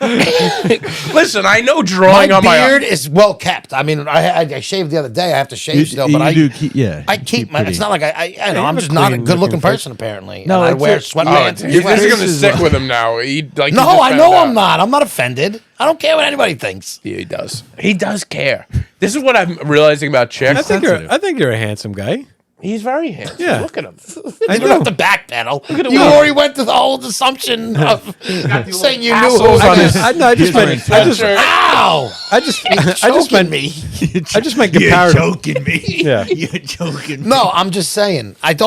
Listen, I know
My
drawing on my
beard is well kept. I mean, I shaved the other day. I have to shave still, but
you
I
do keep, yeah.
I
you
keep my.
pretty-
It's not like I know.
you
I'm
have
just
a
not a
clean
good looking
looking face.
person apparently.
No,
and I
it's
wear
a-
sweatpants.
This is
This
gonna
is
stick
like-
with him now. He like.
No,
he just
I
found
know
out.
I'm not. I'm not offended. I don't care what anybody thinks.
Yeah, he does. He does care. This is what I'm realizing about chicks.
I think you're a handsome guy.
He's very handsome.
Yeah.
Look at him.
I
You don't have to backpedal. You
way.
already went through the whole assumption of saying you knew who.
tassels on his-
I just meant.
Ow!
I just
Choking
meant
me.
I just meant comparative.
joking me.
Yeah.
You're joking.
No, I'm just saying. But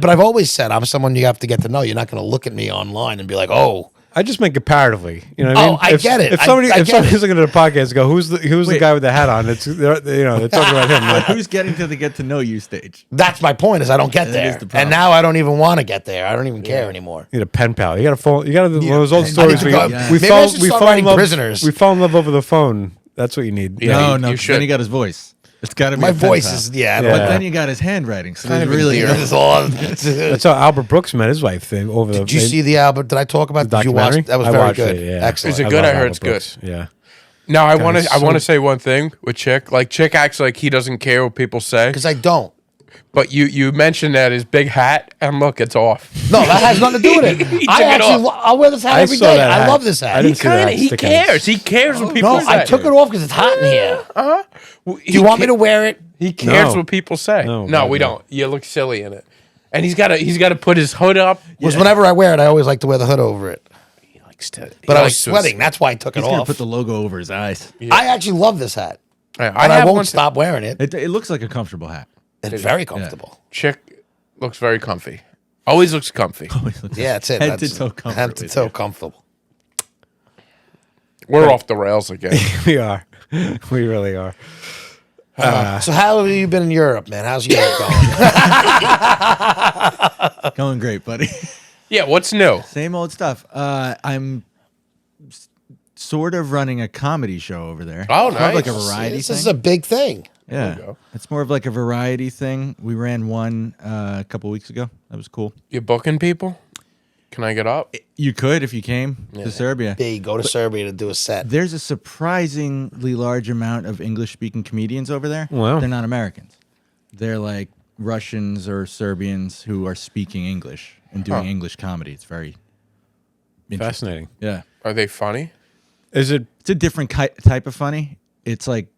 I've always said I'm someone you have to get to know. You're not going to look at me online and be like, oh.
I just meant comparatively. You know what I
Oh,
mean?
I get it.
If
I
somebody's
get it.
looking at a podcast, and go, who's the guy with the hat on? It's they're talking about him. Like,
Who's getting to the get to know you stage?
That's my point. Is I don't get
That
there,
is the problem.
and now I don't even want to get there. I don't even care anymore.
you need a pen pal. You got a phone. You got one of those old
pen
stories.
pal.
We,
I need to go-
we
maybe I
fall.
should
We
start
fall in
writing
love.
Prisoners.
We fall in love over the phone. That's what you need.
Yeah.
No,
you
no. 'cause
should.
Then he got his voice. It's got to be
My
a pen
voice
pal.
is
Yeah.
But then you got his handwriting. So there's really.
This is all.
That's how Albert Brooks met his wife. Thing over the.
Did you see the album? Did I talk about?
the
Did you watch?
documentary?
That was
I
very
watched
good.
it, yeah.
Excellent.
Is it
I
good?
love
I heard
Albert
it's good.
Brooks. Yeah.
Now I
God,
want
it's
to. I want to
so-
say one thing with Chick. Like Chick acts like he doesn't care what people say.
Because I don't.
But you mentioned that his big hat, and look, it's off.
No, that has nothing to do with it.
He
I
took it
actually,
off.
I wear this hat
I
every
saw
day.
that
I
hat.
love this hat.
I didn't see that
He
sticking.
cares. He cares what people
No,
say.
I took it off because it's hot in here.
Do
Do you want me to wear it?
He cares
No.
what people say.
No,
No,
God,
we
no.
don't. You look silly in it. And he's got to put his hood up.
Was whenever I wear it, I always like to wear the hood over it.
He likes to.
But I was sweating. That's why I took it
He's gonna
off.
put the logo over his eyes.
I actually love this hat,
I
and I
have
won't
one
stop wearing it.
It looks like a comfortable hat.
It's very comfortable.
Chick looks very comfy. Always looks comfy.
Yeah, that's it.
Head to
That's-
toe comfort
Head to
with
toe
you.
comfortable.
We're off the rails again.
We are. We really are.
So how have you been in Europe, man? How's Europe going?
Going great, buddy.
Yeah, what's new?
Same old stuff. I'm sort of running a comedy show over there.
Oh,
More of like a
nice.
variety
This
thing.
is a big thing.
Yeah,
go.
it's more of like a variety thing. We ran one a couple weeks ago. That was cool.
You booking people? Can I get up?
You could if you came to Serbia.
Big. Go to Serbia to do a set.
There's a surprisingly large amount of English-speaking comedians over there.
Wow.
They're not Americans. They're like Russians or Serbians who are speaking English and doing English comedy. It's very interesting.
Fascinating.
Yeah.
Are they funny?
Is it?
It's a different type of funny. It's like,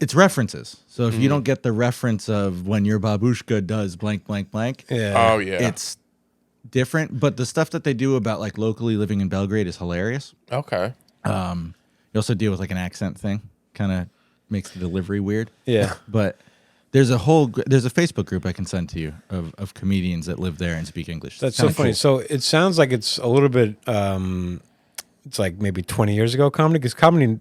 it's references. So if you don't get the reference of when your babushka does blank, blank, blank,
Yeah.
Oh yeah.
it's different. But the stuff that they do about like locally living in Belgrade is hilarious.
okay.
You also deal with like an accent thing, kind of makes the delivery weird.
Yeah.
But there's a Facebook group I can send to you of comedians that live there and speak English.
That's
Kinda
so funny.
cool.
So it sounds like it's a little bit. It's like maybe 20 years ago comedy, because comedy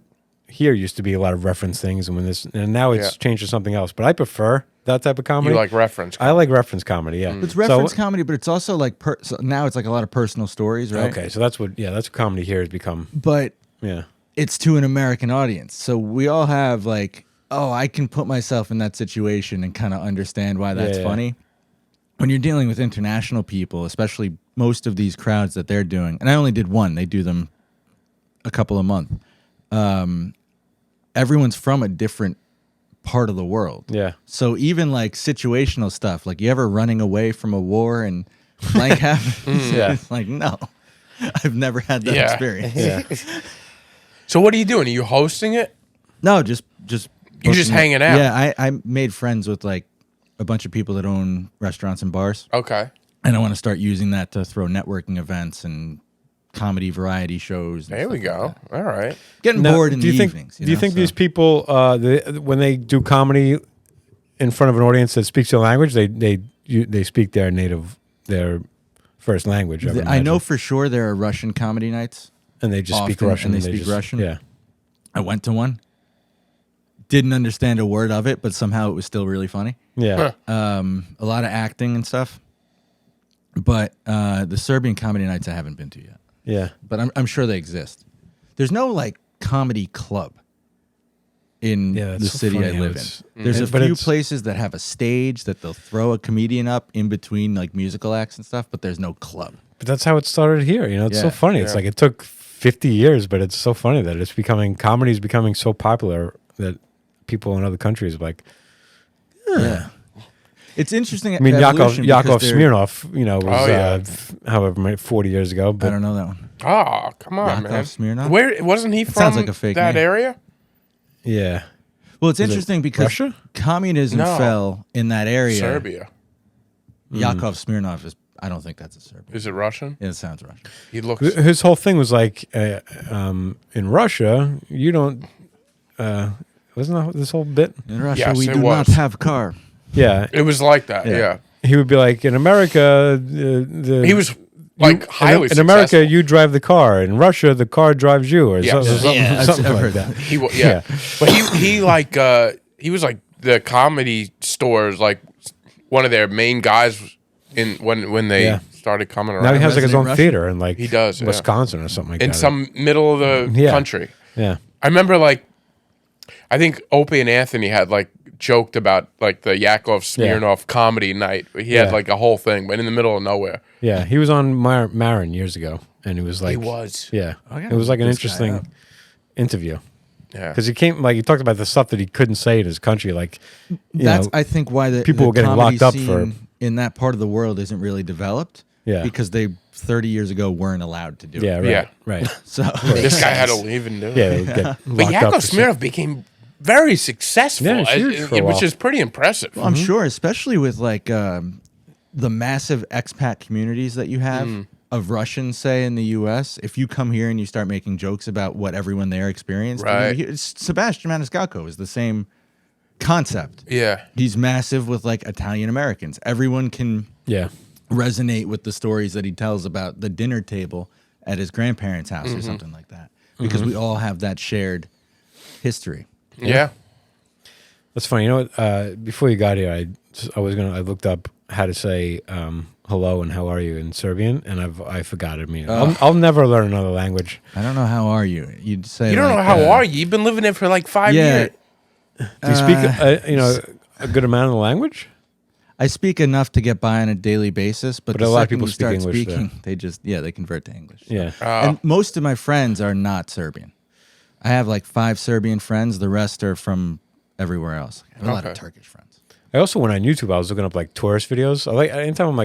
here used to be a lot of reference things, and now it's changed to something else. But I prefer that type of comedy.
You like reference?
I like reference comedy. Yeah,
It's reference comedy, but it's also like so now it's like a lot of personal stories, right?
Okay, so that's what comedy here has become.
But
Yeah,
it's to an American audience. So we all have like, oh, I can put myself in that situation and kind of understand why that's
Yeah.
funny. When you're dealing with international people, especially most of these crowds that they're doing, and I only did one, they do them a couple a month. Everyone's from a different part of the world.
yeah.
So even like situational stuff, like you ever running away from a war and blank happens?
Yeah.
It's like, no, I've never had that
Yeah.
experience.
Yeah.
So what are you doing? Are you hosting it?
No, just
You're just
booking it.
hanging out?
Yeah, I made friends with like a bunch of people that own restaurants and bars,
Okay.
and I want to start using that to throw networking events and comedy variety shows. And
There we
stuff like
go.
that.
All right.
Getting
Now,
bored in
do
the
you think?
evenings.
Do you
know,
think
so-
these people, when they do comedy in front of an audience that speaks their language, they speak their first language? I would
I know
imagine.
for sure there are Russian comedy nights.
and they just speak
often,
Russian.
and they speak Russian?
Yeah,
I went to one. Didn't understand a word of it, but somehow it was still really funny.
yeah.
Huh.
A lot of acting and stuff. But the Serbian comedy nights I haven't been to yet.
Yeah.
But I'm sure they exist. There's no like comedy club in
Yeah, that's
the
so
city
funny
I
how
live
it's-
in. There's a
But
few
it's-
places that have a stage that they'll throw a comedian up in between like musical acts and stuff, but there's no club.
But that's how it started here. You know, it's so
Yeah.
funny. It's
Yeah.
like it took 50 years, but it's so funny that comedy is becoming so popular that people in other countries are like,
Yeah. It's interesting.
I mean, Yakov
because they're-
Smirnoff, you know, was
Oh, yeah.
however many 40 years ago.
I
But
don't know that one.
Oh, come on,
Yakov
man.
Smirnoff?
Where wasn't he from?
sounds like a fake
that
name.
area?
yeah,
Well, it's interesting because
Russia?
communism
No.
fell in that area.
Serbia.
Yakov Smirnoff is. I don't think that's a Serbian.
Is it Russian?
Yeah, it sounds Russian.
He looks.
his whole thing was like, in Russia, you don't. Wasn't that this whole bit?
In Russia,
Yes,
we
it
do not
was.
have car.
Yeah,
It was like that.
Yeah.
Yeah.
he would be like, in America, the
He was like highly
in America,
successful.
you drive the car. In Russia, the car drives you, or
Yeah.
something,
Yeah,
something
I've
like
heard
that.
He was, yeah. But he like he was like the comedy stores like one of their main guys in when they
Yeah.
started coming around.
Now he has like his
Resident
own
Russian?
theater in like
He does, yeah.
Wisconsin or something like
in
that.
some middle of the
Yeah.
country.
Yeah.
I remember like I think Opie and Anthony had like joked about like the Yakov Smirnoff comedy night. He had
Yeah.
like a whole thing, but in the middle of nowhere.
Yeah, he was on Marin years ago, and he was like,
was.
yeah,
I gotta
it was like an
look this guy
interesting
up.
interview
Yeah.
because he he talked about the stuff that he couldn't say in his country, like you
That's
know,
I think why the
people
the
were getting
comedy
locked up for-
scene in that part of the world isn't really developed.
Yeah.
because they 30 years ago weren't allowed to do
yeah,
it.
right,
Yeah.
right,
So
This guy had to leave and do it.
yeah, they would get
But
locked up
Yakov
for some-
Smirnoff became very successful,
Yeah, huge for a
which
while.
is pretty impressive.
I'm sure, especially with like the massive expat communities that you have of Russians, say in the U.S. If you come here and you start making jokes about what everyone there experienced,
Right.
Sebastian Maniscalco is the same concept.
Yeah.
He's massive with like Italian Americans. Everyone can
yeah,
resonate with the stories that he tells about the dinner table at his grandparents' house or something like that, because we all have that shared history.
Yeah.
that's funny. You know what? Before you got here, I looked up how to say hello and how are you in Serbian, and I forgot it. I mean, I'll never learn another language.
I don't know how are you. You'd say
You don't
like,
know how are you? You've been living there for like 5
yeah.
years.
Do you speak a good amount of the language?
I speak enough to get by on a daily basis, but
But
the
a lot of
second
people
you
speak
start
English there.
speaking, they convert to English.
Yeah,
And most of my friends are not Serbian. I have like 5 Serbian friends. The rest are from everywhere else. I have a lot of
Okay.
Turkish friends.
I also went on YouTube. I was looking up like tourist videos. I like anytime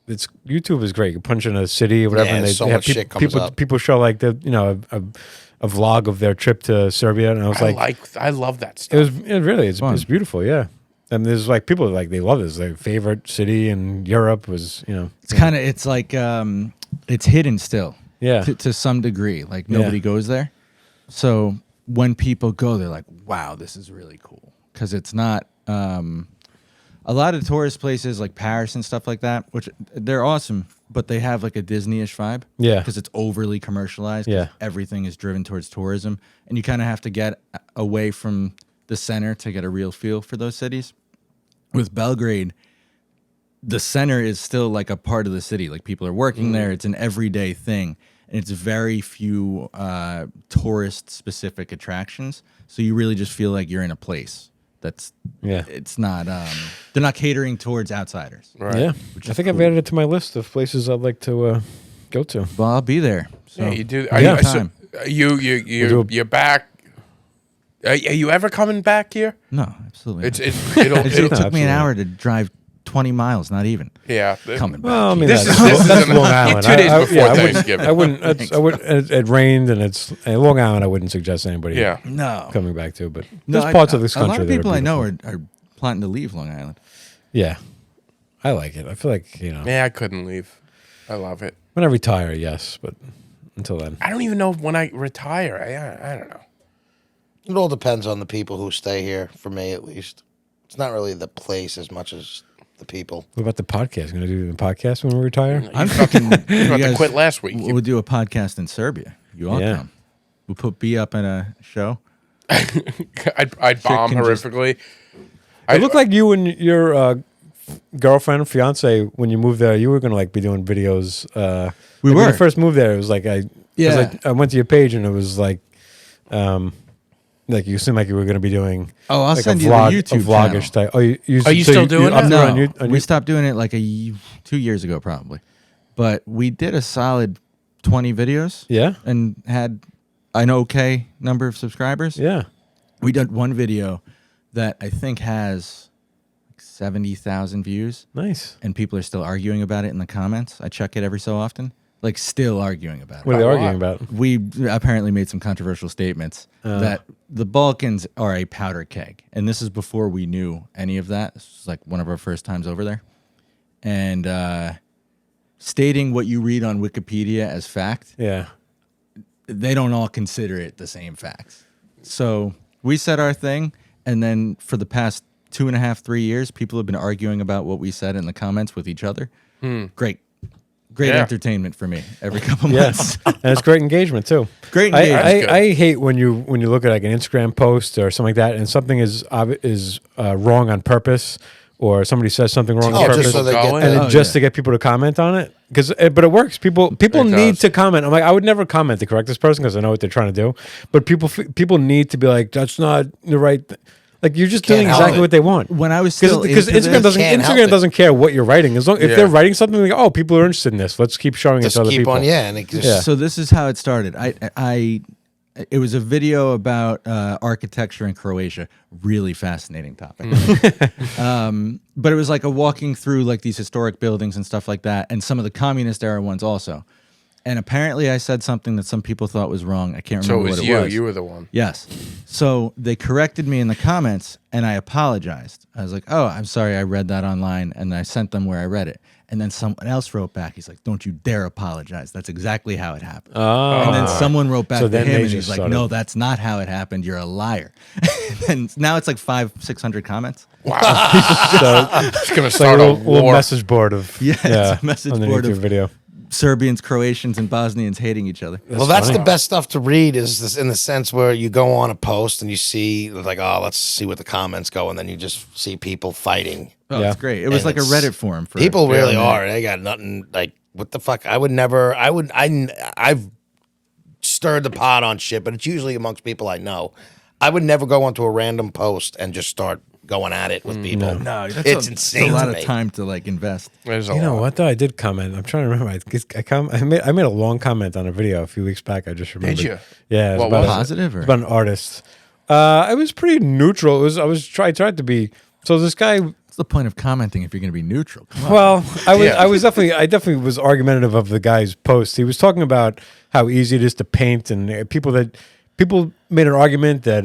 it's YouTube is great. You punch in a city or whatever,
Yeah,
and they
so
have
much shit comes up.
people show like a vlog of their trip to Serbia, and I was
I love that
it
stuff.
was it's
Fun.
it's beautiful, yeah. And there's like people like they love this. Their favorite city in Europe was
It's like it's hidden still.
Yeah.
To some degree, like nobody goes there. So when people go, they're like, wow, this is really cool. Because it's not a lot of tourist places like Paris and stuff like that, which they're awesome, but they have like a Disney-ish vibe.
Yeah.
Because it's overly commercialized.
Yeah.
Everything is driven towards tourism. And you kind of have to get away from the center to get a real feel for those cities. With Belgrade, the center is still like a part of the city. Like people are working there. It's an everyday thing. And it's very few tourist-specific attractions. So you really just feel like you're in a place. It's not they're not catering towards outsiders.
Right.
Yeah, I think I've added it to my list of places I'd like to go to.
Well, I'll be there. So
Yeah, you do.
Yeah.
You're back. Are you ever coming back here?
No, absolutely.
It's
not.
it'll,
It
it'll
took me
absolutely.
an hour to drive 20 miles, not even
yeah.
coming back.
Well, I mean,
This
that's,
is
that's Long Island.
2 days before
I wouldn't-
Thanksgiving.
I wouldn't. I would. It rained, and it's Long Island. I wouldn't suggest anybody
Yeah.
No.
coming back to. But
No,
there's parts of this
a
country
lot of
that
people
are
I know
beautiful.
are planning to leave Long Island.
Yeah, I like it. I feel like
Yeah, I couldn't leave. I love it.
when I retire, yes, but until then,
I don't even know when I retire. I don't know.
It all depends on the people who stay here. For me, at least, it's not really the place as much as the people.
what about the podcast? Going to do the podcast when we retire?
I'm thinking
I
you
about to
guys-
quit last week.
We'll do a podcast in Serbia. You all
Yeah.
come. We'll put B up in a show.
I'd bomb
can just-
horrifically.
It looked like you and your girlfriend, fiance, when you moved there, you were going to like be doing videos.
We
like, when
were.
you first moved there. It was like
Yeah.
I went to your page and it was like you seemed like you were going to be doing.
Oh, I'll
like
send
a
you the
vlog,
YouTube
a vlogish
channel.
type. Oh, you
Are you still doing
up
it?
there
No,
on
we stopped doing it like 2 years ago, probably. But we did a solid 20 videos.
Yeah,
And had an okay number of subscribers.
yeah.
We did one video that I think has like 70,000 views,
Nice.
and people are still arguing about it in the comments. I check it every so often. Like, still arguing about it.
What are they
A lot.
arguing about?
We apparently made some controversial statements that the Balkans are a powder keg. And this is before we knew any of that. This was like one of our first times over there. And stating what you read on Wikipedia as fact,
Yeah.
they don't all consider it the same facts. So we said our thing. And then for the past 2.5, 3 years, people have been arguing about what we said in the comments with each other. Great. Great
Yeah.
entertainment for me every couple
Yes,
months.
and it's great engagement too.
Great
I,
engagement.
I hate when you look at like an Instagram post or something like that, and something is wrong on purpose, or somebody says something wrong on
Oh,
purpose,
just so they get
going.
and
the,
Oh,
just
yeah.
to get people to comment on it. But it works. People
It
need
does.
to comment. I'm like, I would never comment to correct this person because I know what they're trying to do. But people need to be like, that's not the right. Like you're just doing
help
exactly
it.
what they want.
When I was still
Because
into
Instagram
this-
doesn't
Can't help
Instagram
it.
doesn't care what you're writing as long if
Yeah.
they're writing something like, oh, people are interested in this, let's keep showing it
just
to other
keep
people.
on, yeah, and it just,
Yeah.
So this is how it started. It was a video about architecture in Croatia. Really fascinating topic. But it was like a walking through like these historic buildings and stuff like that, and some of the communist era ones also. And apparently, I said something that some people thought was wrong. I can't
So it
remember
was
what
you.
it was.
You were the one.
Yes. So they corrected me in the comments, and I apologized. I was like, "Oh, I'm sorry. I read that online," and I sent them where I read it. And then someone else wrote back. He's like, "Don't you dare apologize. That's exactly how it happened." And then someone wrote back
So
to
then
him,
they
and
just
he's like,
started-
"No, that's not how it happened. You're a liar." And now it's like 500-600 comments.
Wow.
So
It's gonna
it's like
start
a
a
little
war.
message board of
It's a message
underneath
board
your
of-
video.
Serbians, Croatians, and Bosnians hating each other.
well, that's
funny.
the best stuff to read is this, in the sense where you go on a post and you see like, oh, let's see what the comments go, and then you just see people fighting.
Oh,
Yeah.
it's great. It was
And
like a
it's-
Reddit forum for
People really
Yeah.
are. They got nothing like what the fuck. I've stirred the pot on shit, but it's usually amongst people I know. I would never go onto a random post and just start going at it with people.
No, that's
it's
a
insane.
lot
to
of
me.
time to like invest.
There's a
You know
lot.
what though? I did comment. I'm trying to remember. I made a long comment on a video a few weeks back. I just remembered.
you?
Yeah. It was
What
about
was it?
Positive or?
About an artist. It was pretty neutral. I tried to be. So this guy.
What's the point of commenting if you're going to be neutral? Come on.
Well,
Yeah.
I definitely was argumentative of the guy's post. He was talking about how easy it is to paint, and people made an argument that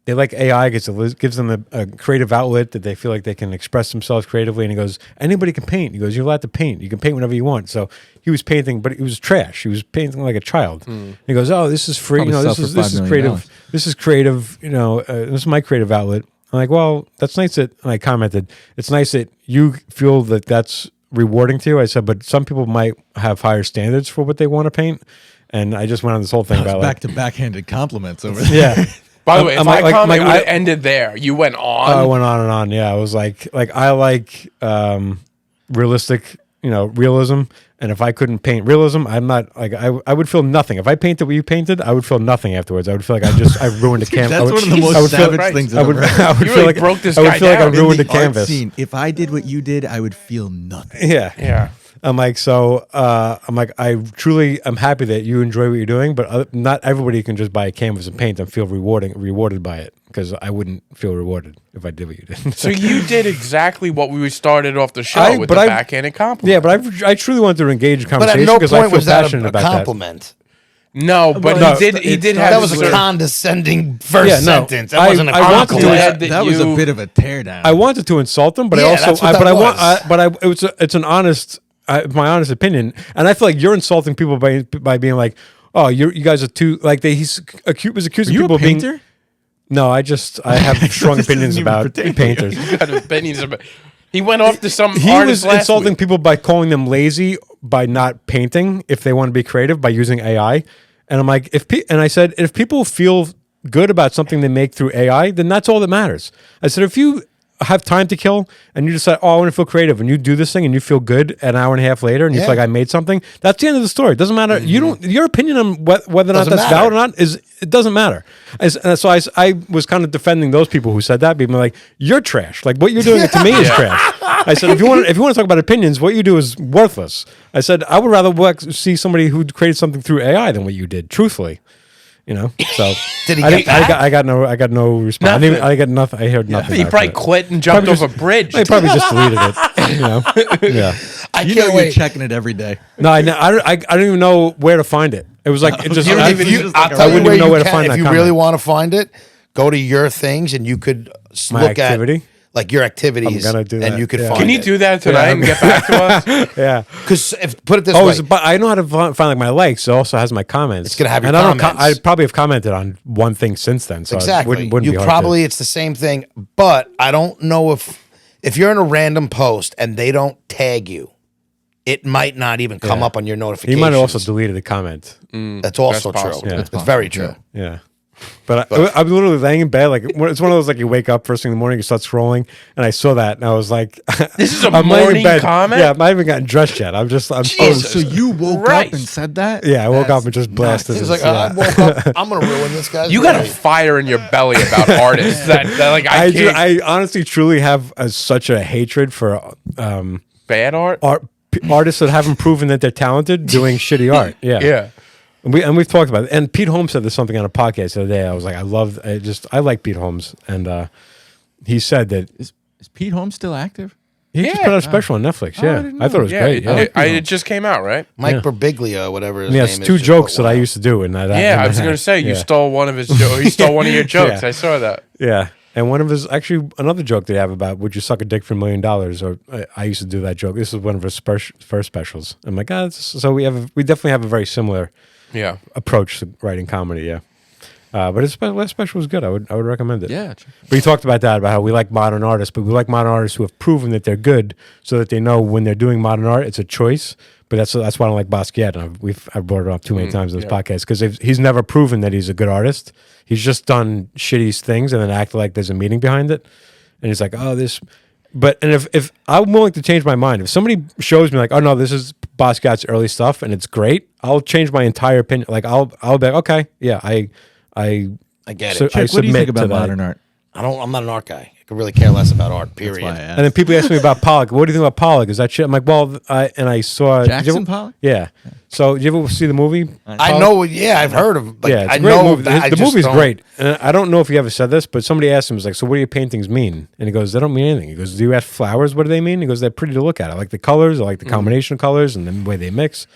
they like AI because it gives them a creative outlet that they feel like they can express themselves creatively. And he goes, anybody can paint. He goes, you're allowed to paint. You can paint whenever you want. So he was painting, but it was trash. He was painting like a child. He goes, oh, this is free.
Probably
This
sell
is
for $5 million.
creative. This is creative. This is my creative outlet. I'm like, well, that's nice that, and I commented, it's nice that you feel that that's rewarding to you. I said, but some people might have higher standards for what they want to paint. And I just went on this whole thing about
back
like,
to backhanded compliments over there.
yeah.
By the way, if my comment would have
I
ended there, you went on.
I went on and on. Yeah, I was like I like realistic, realism. And if I couldn't paint realism, I'm not like I would feel nothing. If I painted what you painted, I would feel nothing afterwards. I would feel like I ruined a canvas.
That's one of the most savage things
I
I've
would,
ever heard.
I would
You
feel
really
like
broke this
I would
guy
feel like I
down.
ruined a
In the art
canvas.
scene, if I did what you did, I would feel nothing.
Yeah,
Yeah.
I'm like, I'm truly am happy that you enjoy what you're doing, but not everybody can just buy a canvas and paint and feel rewarded by it, because I wouldn't feel rewarded if I did what you did.
So you did exactly what we started off the show with the backhanded compliment.
Yeah, but I truly wanted to engage in
But
conversation
at no
because I
point
feel
was that
passionate
a
about that.
compliment.
No, but
No,
he did have
That was a
certain-
condescending first
Yeah, no.
sentence. That wasn't a
I wanted to do
compliment.
glad that
That was a
you-
bit of a teardown.
I wanted to insult them, but
Yeah,
I also,
that's what that
it's an honest, my honest opinion, and I feel like you're insulting people by being like, oh, you guys are too like was accusing
Are you
people
a
of being.
painter?
No, I have strong
This
opinions
isn't even
about
pertaining.
painters.
had opinions about. He went off to some
He
artist
was
last
insulting
week.
people by calling them lazy by not painting if they want to be creative by using AI. And I'm like, and I said, if people feel good about something they make through AI, then that's all that matters. I said, if you have time to kill and you decide, oh, I want to feel creative, and you do this thing and you feel good an hour and a half later and you
Yeah.
feel like I made something, that's the end of the story. It doesn't matter. You don't. Your opinion on whether or not
Doesn't
that's
matter.
valid or not it doesn't matter. So I was kind of defending those people who said that, being like, you're trash. Like what you're doing to me is trash. I said, if you want to talk about opinions, what you do is worthless. I said, I would rather see somebody who created something through AI than what you did, truthfully. So
Did he
I,
get
didn't-
back?
I got no response.
Nothing.
I got nothing. I heard nothing.
He
back
probably
from it.
quit and jumped
Probably
off a bridge.
He probably just deleted it. Yeah.
I
You
can't
know you're
wait.
checking it every day.
No, I don't even know where to find it. It was like it just.
You don't
I,
even-
you-
it's just
I'll
like a
tell
I
you
wouldn't
where
even know
you
where to
can,
find
if
that
you
comment.
really want to find it, go to your things and you could
My
look
activity?
at like your activities.
I'm gonna do
and
that,
you could
yeah.
find
Can you
it.
do that tonight and get back to us?
Yeah.
Because if put it this
Oh,
way,
but I know how to find like my likes. It also has my comments.
It's gonna have your
and I don't.
comments.
I probably have commented on one thing since then. So
exactly.
It wouldn't
You
be hard
probably it's the same thing, but I don't know if you're in a random post and they don't tag you, it might not even come
Yeah.
up on your
He
notifications.
might have also deleted a comment.
That's also
That's
true.
possible.
Yeah.
It's very true.
Yeah. But I'm literally laying in bed. Like, it's one of those, like, you wake up first thing in the morning, you start scrolling, and I saw that, and I was like,
This is a
I'm laying in
morning
bed.
comment?
Yeah, I'm not even gotten dressed yet. I'm
Jesus.
So you woke
Christ.
up and said that?
yeah, I woke up and just blasted
He's
this,
like,
yeah.
I woke up. I'm gonna ruin this guy's
You got a
day.
fire in your belly about artists that like I can't.
I honestly, truly have such a hatred for
Bad art.
artists that haven't proven that they're talented doing shitty art. Yeah.
Yeah.
And we've talked about it. And Pete Holmes said there's something on a podcast the other day. I was like, I like Pete Holmes. And he said that
Is Pete Holmes still active?
he just
Yeah.
put out a special on Netflix.
I
Yeah.
didn't
I thought it was
Yeah,
great. Yeah.
it just came out, right?
Mike
Yeah.
Birbiglia, whatever his
And he
name
has
is.
two
just
jokes
put
that I
one
used to do. And
Yeah, I was gonna say you
yeah.
stole one of his jokes. He stole one of your jokes.
Yeah.
I saw that.
Yeah. And one of his, actually, another joke they have about, would you suck a dick for $1 million? Or I used to do that joke. This was one of his first specials. I'm like, so we definitely have a very similar
Yeah.
approach to writing comedy. Yeah. But his last special was good. I would recommend it.
Yeah.
But he talked about that, about how we like modern artists, but we like modern artists who have proven that they're good, so that they know when they're doing modern art, it's a choice. But that's why I don't like Basquiat. And I've brought it up too many times in this podcast, because he's never proven that he's a good artist. He's just done shitty things and then acted like there's a meaning behind it. And he's like, oh, this. But and if I'm willing to change my mind, if somebody shows me like, oh no, this is Basquiat's early stuff and it's great, I'll change my entire opinion. Like I'll be like, okay, yeah, I
get it.
So,
Chick,
I
what do you
submit
think
to
about
that.
modern art?
I'm not an art guy. I could really care less about art. Period.
Why I
And then
asked.
people ask me about Pollock. What do you think about Pollock? Is that shit? I'm like, well, I saw did you
Jackson
ever-
Pollock?
Yeah. So, did you ever see the movie?
I know. Yeah, I've heard of. Like,
Yeah, it's
I
a great
know
movie.
that. I
The
just
movie's
don't-
great. And I don't know if he ever said this, but somebody asked him, was like, so what do your paintings mean? And he goes, they don't mean anything. He goes, do you ask flowers, what do they mean? He goes, they're pretty to look at. I like the colors. I like the combination of colors and the way they mix.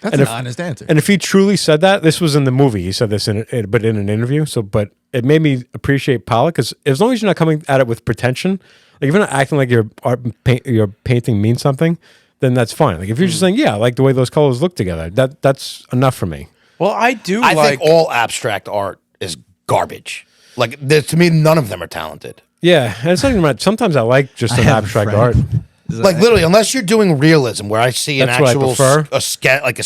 That's
and
an
if-
honest answer.
And if he truly said that, this was in the movie. He said this but in an interview. So, but it made me appreciate Pollock, because as long as you're not coming at it with pretension, like if you're not acting like your painting means something, then that's fine. Like if you're just saying, yeah, I like the way those colors look together, that's enough for me.
Well, I
I think all abstract art is garbage. Like to me, none of them are talented.
Yeah, and it's not even right. Sometimes I like just an
have a
abstract
friend.
art.
Like literally, unless you're doing realism, where I see an
That's what I
actual
prefer.
a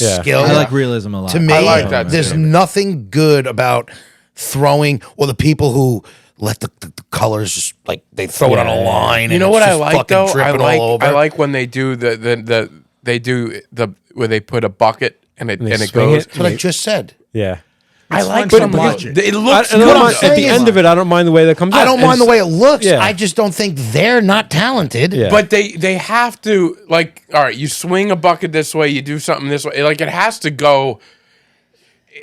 Yeah.
skill.
I like realism a lot.
To me,
I like that
there's
too.
nothing good about throwing, or the people who let the colors just like they throw it on a line.
You
and
know
it's
what I
just
like
fucking
though?
dripping all over.
I like when they do the where they put a bucket and it
they
goes.
swing it.
That's what I just said.
Yeah.
I like
fun
some
to
of
watch
it.
it.
It looks
And
good.
I'm
at the
saying
end
is-
of it, I don't mind the way that comes out.
I don't mind the way it looks.
Yeah.
I just don't think they're not talented.
Yeah.
But they have to, like, all right, you swing a bucket this way, you do something this way. Like, it has to go,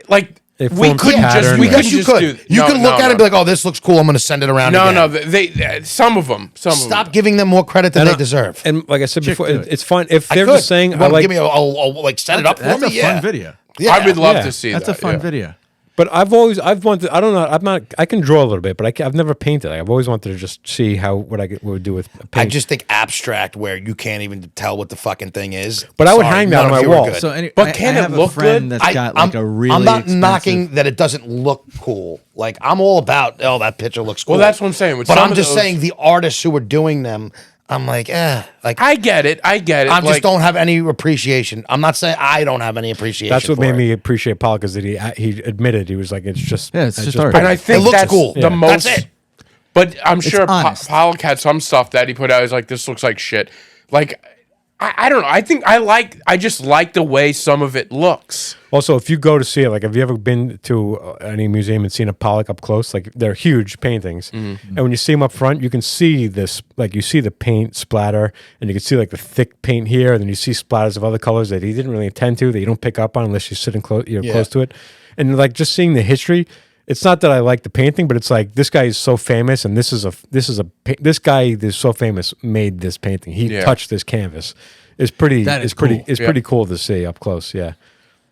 like,
It
we
forms a
couldn't
pattern,
just, we
yeah.
couldn't
Yes, you
just
could.
do.
You
no,
could look
no,
at it
no.
and be like, "Oh, this looks cool. I'm going to send it around."
No,
again.
no, they some of them.
Stop giving them more credit than
And
they
I-
deserve.
And like I said before,
do it.
it's fine if
I
they're
could.
just saying,
You
I
wanna
like.
give me like set it up for
That's
me.
a fun video.
Yeah.
I would love
Yeah.
to see
That's
that.
a fun
yeah.
video.
But I've wanted. I don't know. I'm not. I can draw a little bit, but I've never painted. I've always wanted to just see what I would do with paint.
I just think abstract, where you can't even tell what the fucking thing is.
But I would
Sorry,
hang that
none
on
of
my
you are
wall.
good.
So anyway,
But can
I
it
have
look
a friend
good?
that's got like a really
I'm not
expensive-
knocking that it doesn't look cool. Like I'm all about, oh, that picture looks cool.
Well, that's what I'm saying. With
But
some
I'm
of
just
those-
saying the artists who are doing them, I'm like, like
I get it.
I
Like,
just don't have any appreciation. I'm not saying I don't have any appreciation.
That's what
for
made
it.
me appreciate Pollock, is that he admitted, he was like, it's just
Yeah, it's just art.
And I think
It looks
that's
cool.
the
Yeah.
most.
That's it.
But I'm sure
honest.
Pollock had some stuff that he put out. He's like, this looks like shit. Like, I don't know. I think I just like the way some of it looks.
Also, if you go to see it, like, have you ever been to any museum and seen a Pollock up close? Like, they're huge paintings, and when you see them up front, you can see this. Like, you see the paint splatter, and you can see like the thick paint here, and then you see splatters of other colors that he didn't really intend to, that you don't pick up on unless you're sitting close, close to it. And like just seeing the history. It's not that I like the painting, but it's like this guy is so famous, and this guy is so famous made this painting. He
Yeah.
touched this canvas. It's pretty.
That is
It's pretty.
cool.
It's
Yeah.
pretty cool to see up close. Yeah.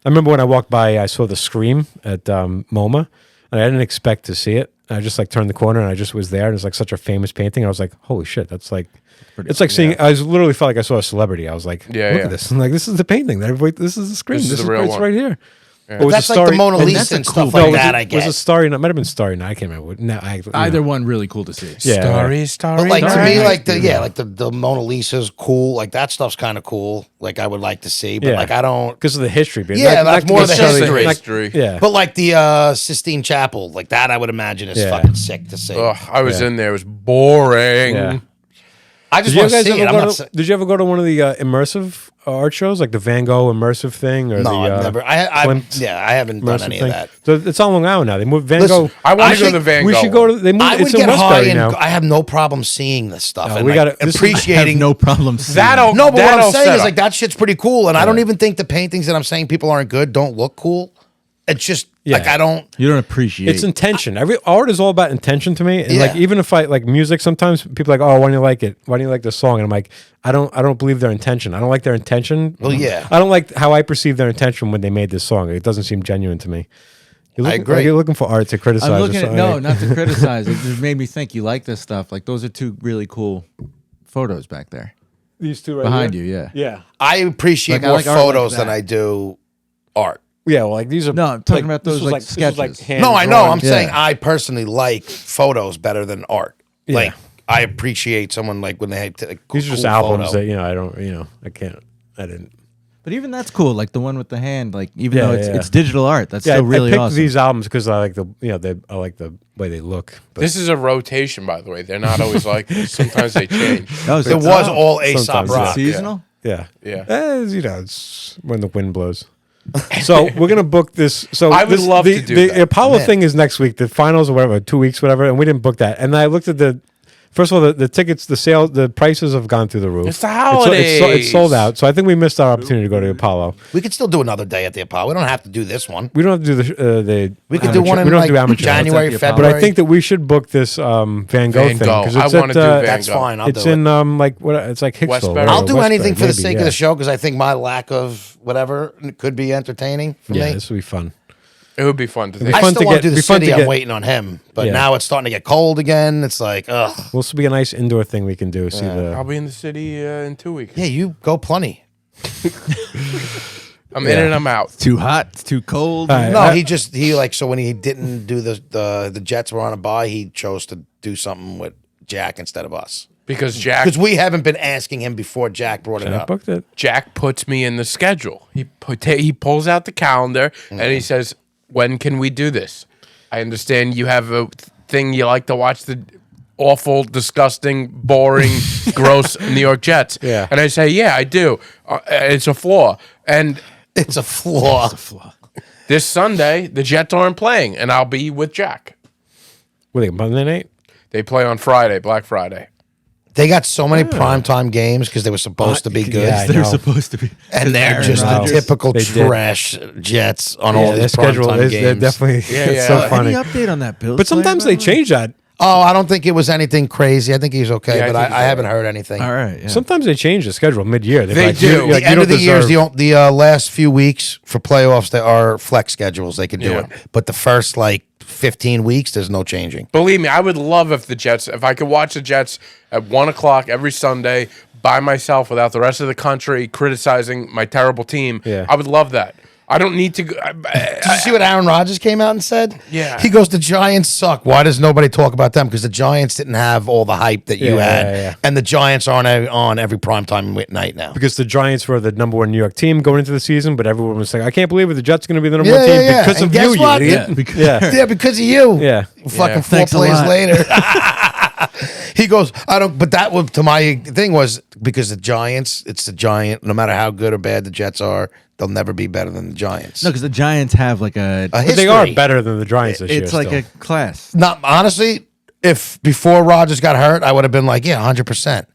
I remember when I walked by, I saw the Scream at MoMA, and I didn't expect to see it. I just like turned the corner, and I just was there, and it's like such a famous painting. I was like, "Holy shit, that's like." It's like seeing. I was literally felt like I saw a celebrity. I was like,
Yeah,
"Look
yeah.
at this!" I'm like, "This is the painting that everybody. This is the Scream.
This is the
is
real
it's
one."
right here." Or was
That's
it
like the
Starry-
Mona
and
Lisa
that's a
and
cool-
stuff
No,
like
was
that.
it-
I
Was
guess.
it Starry Night? Might have been Starry Night. I can't remember. No,
Either one really cool to see.
Yeah.
Starry.
But like to
night.
me, like the Mona Lisa's cool. Like that stuff's kind of cool. Like I would like to see, but
Yeah.
like I don't.
because of the history. But
Yeah, that's more of the
necessarily-
history.
History.
Yeah.
But like the Sistine Chapel, like that, I would imagine is
Yeah.
fucking sick to see.
Ugh, I was
Yeah.
in there. It was boring.
Yeah.
I just
Did you
want to
guys
see it.
ever
I'm
go
not.
to,
saying-
did you ever go to one of the immersive art shows, like the Van Gogh immersive thing, or
No,
the
I've never. I
Klimt
haven't done
immersive
any
thing?
of that.
So it's on Long Island now. They moved Van
Listen,
Gogh.
I want to go to
think
the Van Gogh.
We should go to. They moved.
I would
It's in
get high
Westbury
and
now.
I have no problem seeing this stuff
No,
and
we
like,
gotta- this is-
I
appreciating.
have no problem seeing
That'll-
No, but what I'm
that'll
saying
set
is
up.
like that shit's pretty cool, and I don't even think the paintings that I'm saying people aren't good don't look cool. It's just like
Yeah.
I don't.
You don't appreciate.
It's intention. Every art is all about intention to me. And like
Yeah.
even if I like music, sometimes people are like, oh, why do you like it? Why do you like this song? And I'm like, I don't believe their intention. I don't like their intention.
Well, yeah.
I don't like how I perceive their intention when they made this song. It doesn't seem genuine to me. You're looking,
agree.
Like, you're looking for art to criticize.
I'm
or
looking at
something.
no, not to criticize. It just made me think. You like this stuff? Like those are two really cool photos back there
These two right
behind
here.
you. Yeah.
Yeah.
I appreciate
Like, I
more
like art like
photos than
that.
I do art.
Yeah, well, like these are.
No, I'm talking about
this
those,
was
like,
this was
sketches.
hand
No, I know.
drawn.
I'm
Yeah.
saying I personally like photos better than art.
Yeah.
Like I appreciate someone like when they have a
These are just
cool
albums
photo.
that I don't. I can't. I didn't.
But even that's cool. Like the one with the hand. Like even
Yeah,
though
yeah.
it's digital art, that's
Yeah,
still really
I picked
awesome.
these albums because I like the I like the way they look. But
This is a rotation, by the way. They're not always like this. Sometimes they change.
Oh,
It
so-
was all Aesop
Sometimes, yeah.
Rock.
seasonal.
yeah,
Yeah.
it's when the wind blows. So we're gonna book this. So
I would love
the,
to do
the
that.
Apollo
Man.
thing is next week. The finals or whatever, 2 weeks, whatever, and we didn't book that. And I looked at the. First of all, the tickets, the sale, the prices have gone through the roof.
It's the
It's sold
holidays.
out. So I think we missed our opportunity to go to Apollo.
We could still do another day at the Apollo. We don't have to do this one.
We don't have to do the.
We could do
amateur-
one in
we don't
like
do amateur.
January,
What's at the Apollo?
February.
But I think that we should book this Van Gogh
Van
thing
Gogh.
because
I
it's
wanna do Van
that's
Gogh.
fine. I'll
It's
do
in
it.
like what? It's like Hicksville.
Westbury.
whatever,
I'll do
Westbury,
anything for the
maybe,
sake of the show because I think my lack of whatever could be entertaining for
Yeah,
me.
this will be fun.
It would be fun to think.
I
fun
still
to
want to
get-
do
be
the
fun to
city. I'm
get-
waiting on him, but
Yeah.
now it's starting to get cold again. It's like, ugh.
Will also be a nice indoor thing we can do. See
I'll
the
be in the city in 2 weeks.
Yeah, you go plenty.
I'm in and I'm out.
Too hot, it's too cold.
All right.
No,
I-
he like so when he didn't do the Jets were on a bye, he chose to do something with Jack instead of us
Because Jack
because we haven't been asking him before Jack brought it
I
up.
booked it.
Jack puts me in the schedule. He pulls out the calendar and he says, "When can we do this? I understand you have a thing you like to watch the awful, disgusting, boring, gross New York Jets."
Yeah.
And I say, "Yeah, I do. It's a flaw." And
It's a flaw.
this Sunday, the Jets aren't playing, and I'll be with Jack.
What are they, Monday night?
They play on Friday, Black Friday.
They got so many primetime games because they were supposed to be good,
yeah, I
They're
know.
supposed to be.
and they're
Aaron
just the
Rodgers.
typical
They did.
trash Jets on all
Yeah, their
these
schedule
primetime
is they're
games.
definitely
Yeah,
it's
yeah.
so
Any
funny.
Any update on that Bills?
But sometimes they change that.
Oh, I don't think it was anything crazy. I think he's okay,
Yeah, I
but
think he's
I haven't
all right.
heard anything.
All right. Yeah.
Sometimes they change the schedule mid-year. They're
They
like,
do.
you're
The
like, you
end
don't
of the year is
deserve-
the last few weeks for playoffs. There are flex schedules; they can do
Yeah.
it. But the first like 15 weeks, there's no changing.
Believe me, I would love if I could watch the Jets at 1:00 every Sunday by myself without the rest of the country criticizing my terrible team.
Yeah.
I would love that. I don't need to go.
Did you see what Aaron Rodgers came out and said?
Yeah.
He goes, the Giants suck. Why does nobody talk about them? Because the Giants didn't have all the hype that you
Yeah,
had.
yeah, yeah.
And the Giants aren't on every primetime night now.
because the Giants were the number one New York team going into the season, but everyone was saying, I can't believe it. The Jets are going to be the number
Yeah,
one team
yeah, yeah.
because
And
of
guess
you, you
what?
idiot.
Yeah, because-
Yeah.
Yeah, because of you.
Yeah.
Fucking
Yeah.
four
Thanks a
plays
lot.
later. He goes, I don't, but that was to my thing was because the Giants, it's the Giant, no matter how good or bad the Jets are, they'll never be better than the Giants.
No, because the Giants have like a.
A
But they are
history.
better than the Giants this year.
It's like
still.
a class.
Not honestly, if before Rodgers got hurt, I would have been like, yeah, 100%.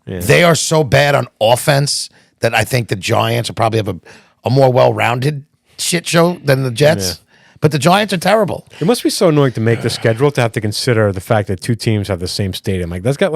They are so bad on offense that I think the Giants will probably have a more well-rounded shit show than the Jets. But the Giants are terrible.
It must be so annoying to make the schedule to have to consider the fact that two teams have the same stadium. Like that's got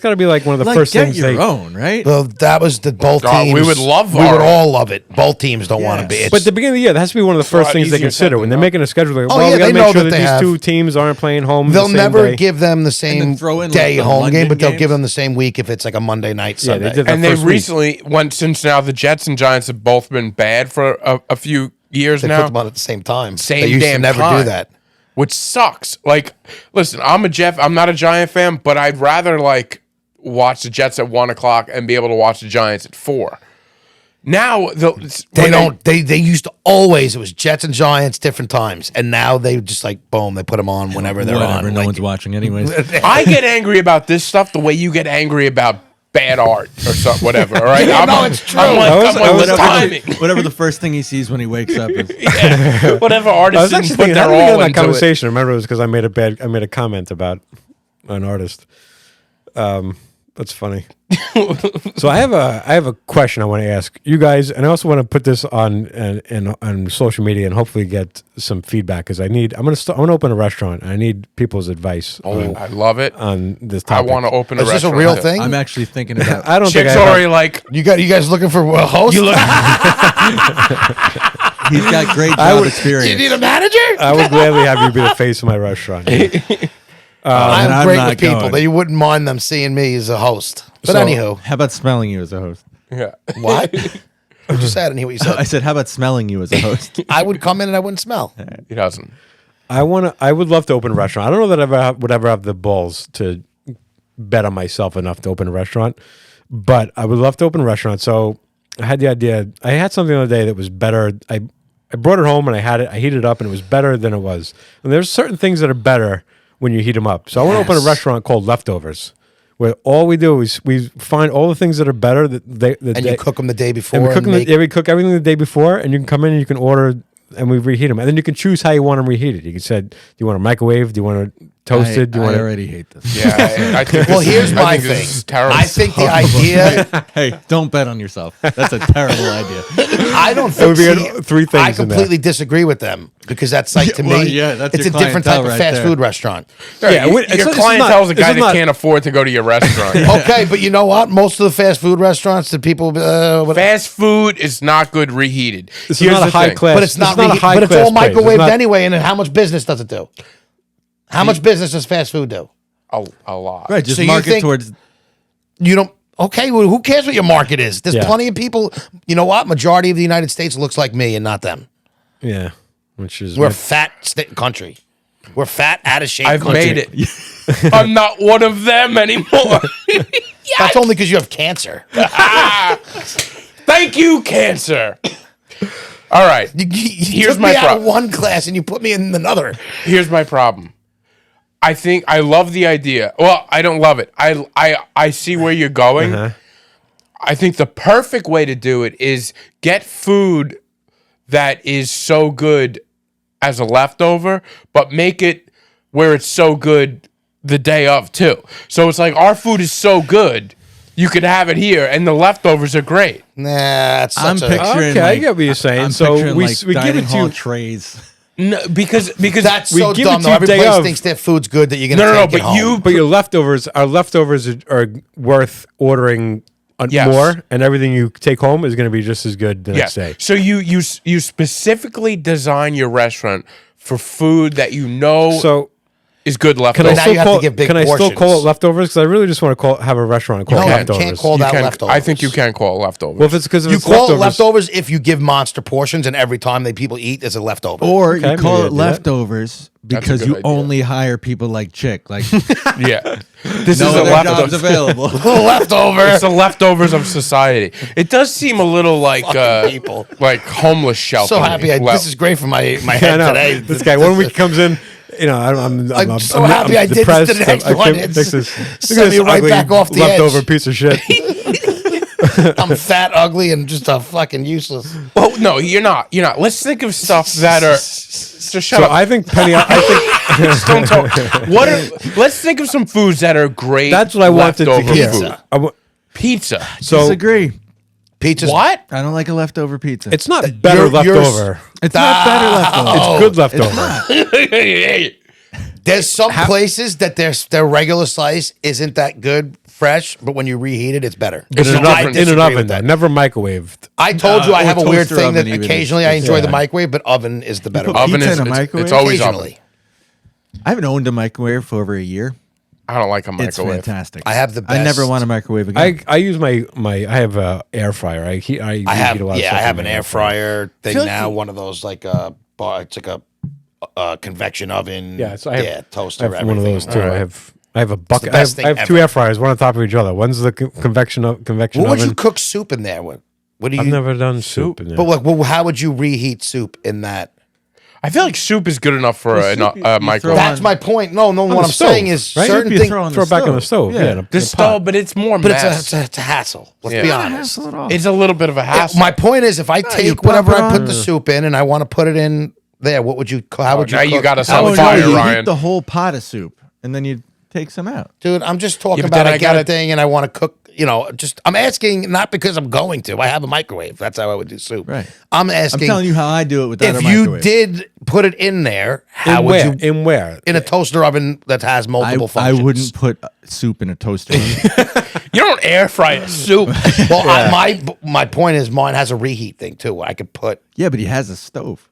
to be like one of the
Like,
first
get
things
your
they.
own, right?
Well, that was the both
God,
teams.
we would love
We would
our-
all love it. Both teams don't want to be.
Yes.
But at the beginning of the year, that has to be one of the
a lot
first things they
easier
consider
said
when
than
they're
done.
making a schedule. Like,
Oh,
well,
yeah,
we got to
they
make
know
sure
that
that
they
these
have-
two teams aren't playing home.
They'll
the same
never
day.
give them the same
throw in,
day
like, the
home game,
London
but they'll
games.
give them the same week if it's like a Monday night
Yeah,
Sunday.
they did that
And they
first week.
recently went since now the Jets and Giants have both been bad for a few years
They
now.
put them on at the same time.
Same
they used
damn
to never
time.
do that.
Which sucks. Like, listen, I'm not a Giant fan, but I'd rather like watch the Jets at 1:00 and be able to watch the Giants at 4. Now
They used to always, it was Jets and Giants different times, and now they just like boom, they put them on whenever they're
Whatever.
on.
No
Like,
one's watching anyways.
I get angry about this stuff the way you get angry about bad art or something, whatever. All right,
no, it's true.
I'm like,
I was-
what's timing?
Whatever the first thing he sees when he wakes up is.
Yeah, whatever
I was
artists
actually
put
thinking, how
their
did we get
all
in that
into it.
conversation? I remember it was because I made a comment about an artist. That's funny. So I have a question I want to ask you guys, and I also want to put this on social media and hopefully get some feedback because I'm gonna open a restaurant and I need people's advice
Oh, I love it.
on this
I
topic.
want to open a
Is this a
restaurant.
real thing?
I'm actually thinking about.
I don't think
Chick's
I have-
already like,
You guys looking for a host?
you look.
He's got great
I
job
would-
experience.
You need a manager?
I would gladly have you be the face of my restaurant.
and
I'm
I'm
great
not
with people.
going.
That you wouldn't mind them seeing me as a host. But
So-
anywho,
How about smelling you as a host?
Yeah.
what? I just said, I didn't hear what you
I
said.
said, how about smelling you as a host?
I would come in and I wouldn't smell.
He doesn't.
I would love to open a restaurant. I don't know that I would ever have the balls to bet on myself enough to open a restaurant, but I would love to open a restaurant. So I had the idea. I had something the other day that was better. I brought it home and I heated it up and it was better than it was. And there's certain things that are better when you heat them up. So I want to open a restaurant called Leftovers, where all we do is we find all the things that are better
And you cook them the day before.
and we cook
and make-
we cook everything the day before, and you can come in and you can order, and we reheat them, and then you can choose how you want them reheated. You can say, do you want a microwave? Do you want to toasted? Do you
I
want
already hate this.
Yeah. I think
Well,
this is-
here's
I
my
think this
thing.
is terrible.
I think the idea.
Hey, don't bet on yourself. That's a terrible idea.
I don't
would
think.
be
see,
three things
I
in there.
completely disagree with them because that's like to
well,
me.
yeah, that's
it's a
your
different type
clientele
of
right
fast
there.
food restaurant.
Yeah,
Yeah,
your
this is
clientele is a
not-
guy
this is
that
not-
can't afford to go to your restaurant.
Okay, but you know what? Most of the fast food restaurants, the people,
Fast food is not good reheated.
This
Here's
is not a
the
high
thing.
class.
But it's not
not a high
but it's all
class place. It's
microwaved
not-
anyway. And then how much business does it do? How much business does fast food do?
A lot.
Right, just
So you
market
think-
towards.
You don't. Okay, well, who cares what your market is? There's
Yeah.
plenty of people. You know what? Majority of the United States looks like me and not them.
Yeah, which is
We're a fat country. We're fat, out of shape.
I've
country.
made it. I'm not one of them anymore.
That's only because you have cancer.
Thank you, cancer. All right.
You
Here's
took
my
me out of
problem.
one class and you put me in another.
Here's my problem. I think I love the idea. Well, I don't love it. I see where you're going. I think the perfect way to do it is get food that is so good as a leftover, but make it where it's so good the day of too. So it's like our food is so good, you could have it here, and the leftovers are great.
Nah, that's
I'm
such a...
picturing.
Okay, I get what you're saying.
I'm
So
picturing,
we
like,
give
dining
it to
hall
you.
trays.
No, because
That's
we
so
give it
dumb,
to
though.
you
Every
day
place
of.
thinks their food's good that you're going to
No,
take it
but
home.
you-
But your leftovers are worth ordering
Yes.
more, and everything you take home is going to be just as good the next day.
So you specifically design your restaurant for food that you know
So
is good
can I
leftovers.
now
still
you have to
call
give big
can I still
portions.
call it leftovers? Because I really just want to have a restaurant called
No, you
leftovers.
can't call that leftovers.
I think you can call it leftovers.
Well, if it's because
You call it leftovers if you give monster portions and every time people eat, it's a leftover.
Or
Okay,
you call
maybe I'd
it
do that.
leftovers because
good
you
idea.
only hire people like Chic. Like
yeah, this
no
is a
other jobs
leftover.
available.
leftover.
It's the leftovers of society. It does seem a little like
people.
like homeless shelter.
So happy. This is great for my
I
head
know.
today.
This guy 1 week comes in. You know, I'm
so happy I did this
depressed.
to the next
I
one.
can't
It's
fix this. Look at
sent
this
me right
ugly
back off the
leftover
edge.
piece of shit.
I'm fat, ugly, and just a fucking useless.
Well, no, you're not. You're not. Let's think of stuff that are. Just shut
So
up.
I think Penny. I think
Just don't talk. Let's think of some foods that are great.
that's what I wanted to
leftover
hear.
food. Pizza.
So
Disagree.
Pizza's
What?
I don't like a leftover pizza.
it's not better
you're-
leftover.
It's not better leftover.
It's good leftover.
There's some places that their regular slice isn't that good fresh, but when you reheat it, it's better.
It's
in an
I
oven, in an
disagree
oven
with
though,
that.
never microwaved.
I told you I
or
have a weird
toaster
thing that
oven even
occasionally
is-
I enjoy the
yeah.
microwave, but oven is the better.
You
one.
Oven
Pizza
is
in a
it's
microwave?
always oven.
Occasionally.
I haven't owned a microwave for over a year.
I don't like a
It's
microwave.
fantastic.
I have the
I never
best-
want a microwave again.
I use my I have a air fryer. I heat a lot of
I
stuff
have
in
an
my
air fryer thing
feel like
now.
you-
One of those like it's like a convection oven.
Yeah, so I have,
toaster.
I have one of
everything.
those too.
Alright.
I have a bucket. I
best
have, I
thing
have two
ever.
air fryers, one on top of each other. One's the convection
What would
oven.
you cook soup in there with? What do you?
I've never done soup. In there.
But like, well, how would you reheat soup in that?
I feel like soup is good enough for a
soup you
microwave.
throw
That's
on-
my point. No, what
the
I'm
stove,
saying is
right?
certain
You
things.
throw on
throw it back on the stove.
Yeah.
Yeah,
The
pot.
stove, but it's more
But
mess.
it's a hassle. Let's
Yeah.
be
Not a
honest.
Hassle at all.
It's a little bit of a hassle.
My point is, if I
you
take
pop
whatever
it
I put
on.
the soup in and I want to put it in there, what would you? How would you?
now you
cook?
got us
How
on
would
fire,
you-
you
Ryan.
heat the whole pot of soup and then you take some out.
Dude, I'm just talking
Yeah, but
about
then
I
I
get a
gotta-
thing and I want to cook. You know, just I'm asking not because I'm going to. I have a microwave. That's how I would do soup.
Right.
I'm
I'm
asking.
telling you how I do it without a
if you
microwave.
did put it in there, how
in
would
where?
you?
In where?
In a toaster oven that has multiple
I
functions.
wouldn't put soup in a toaster oven.
You don't air fry a soup.
Well, my point is, mine has a reheat thing too. I could put.
Yeah, but he has a stove.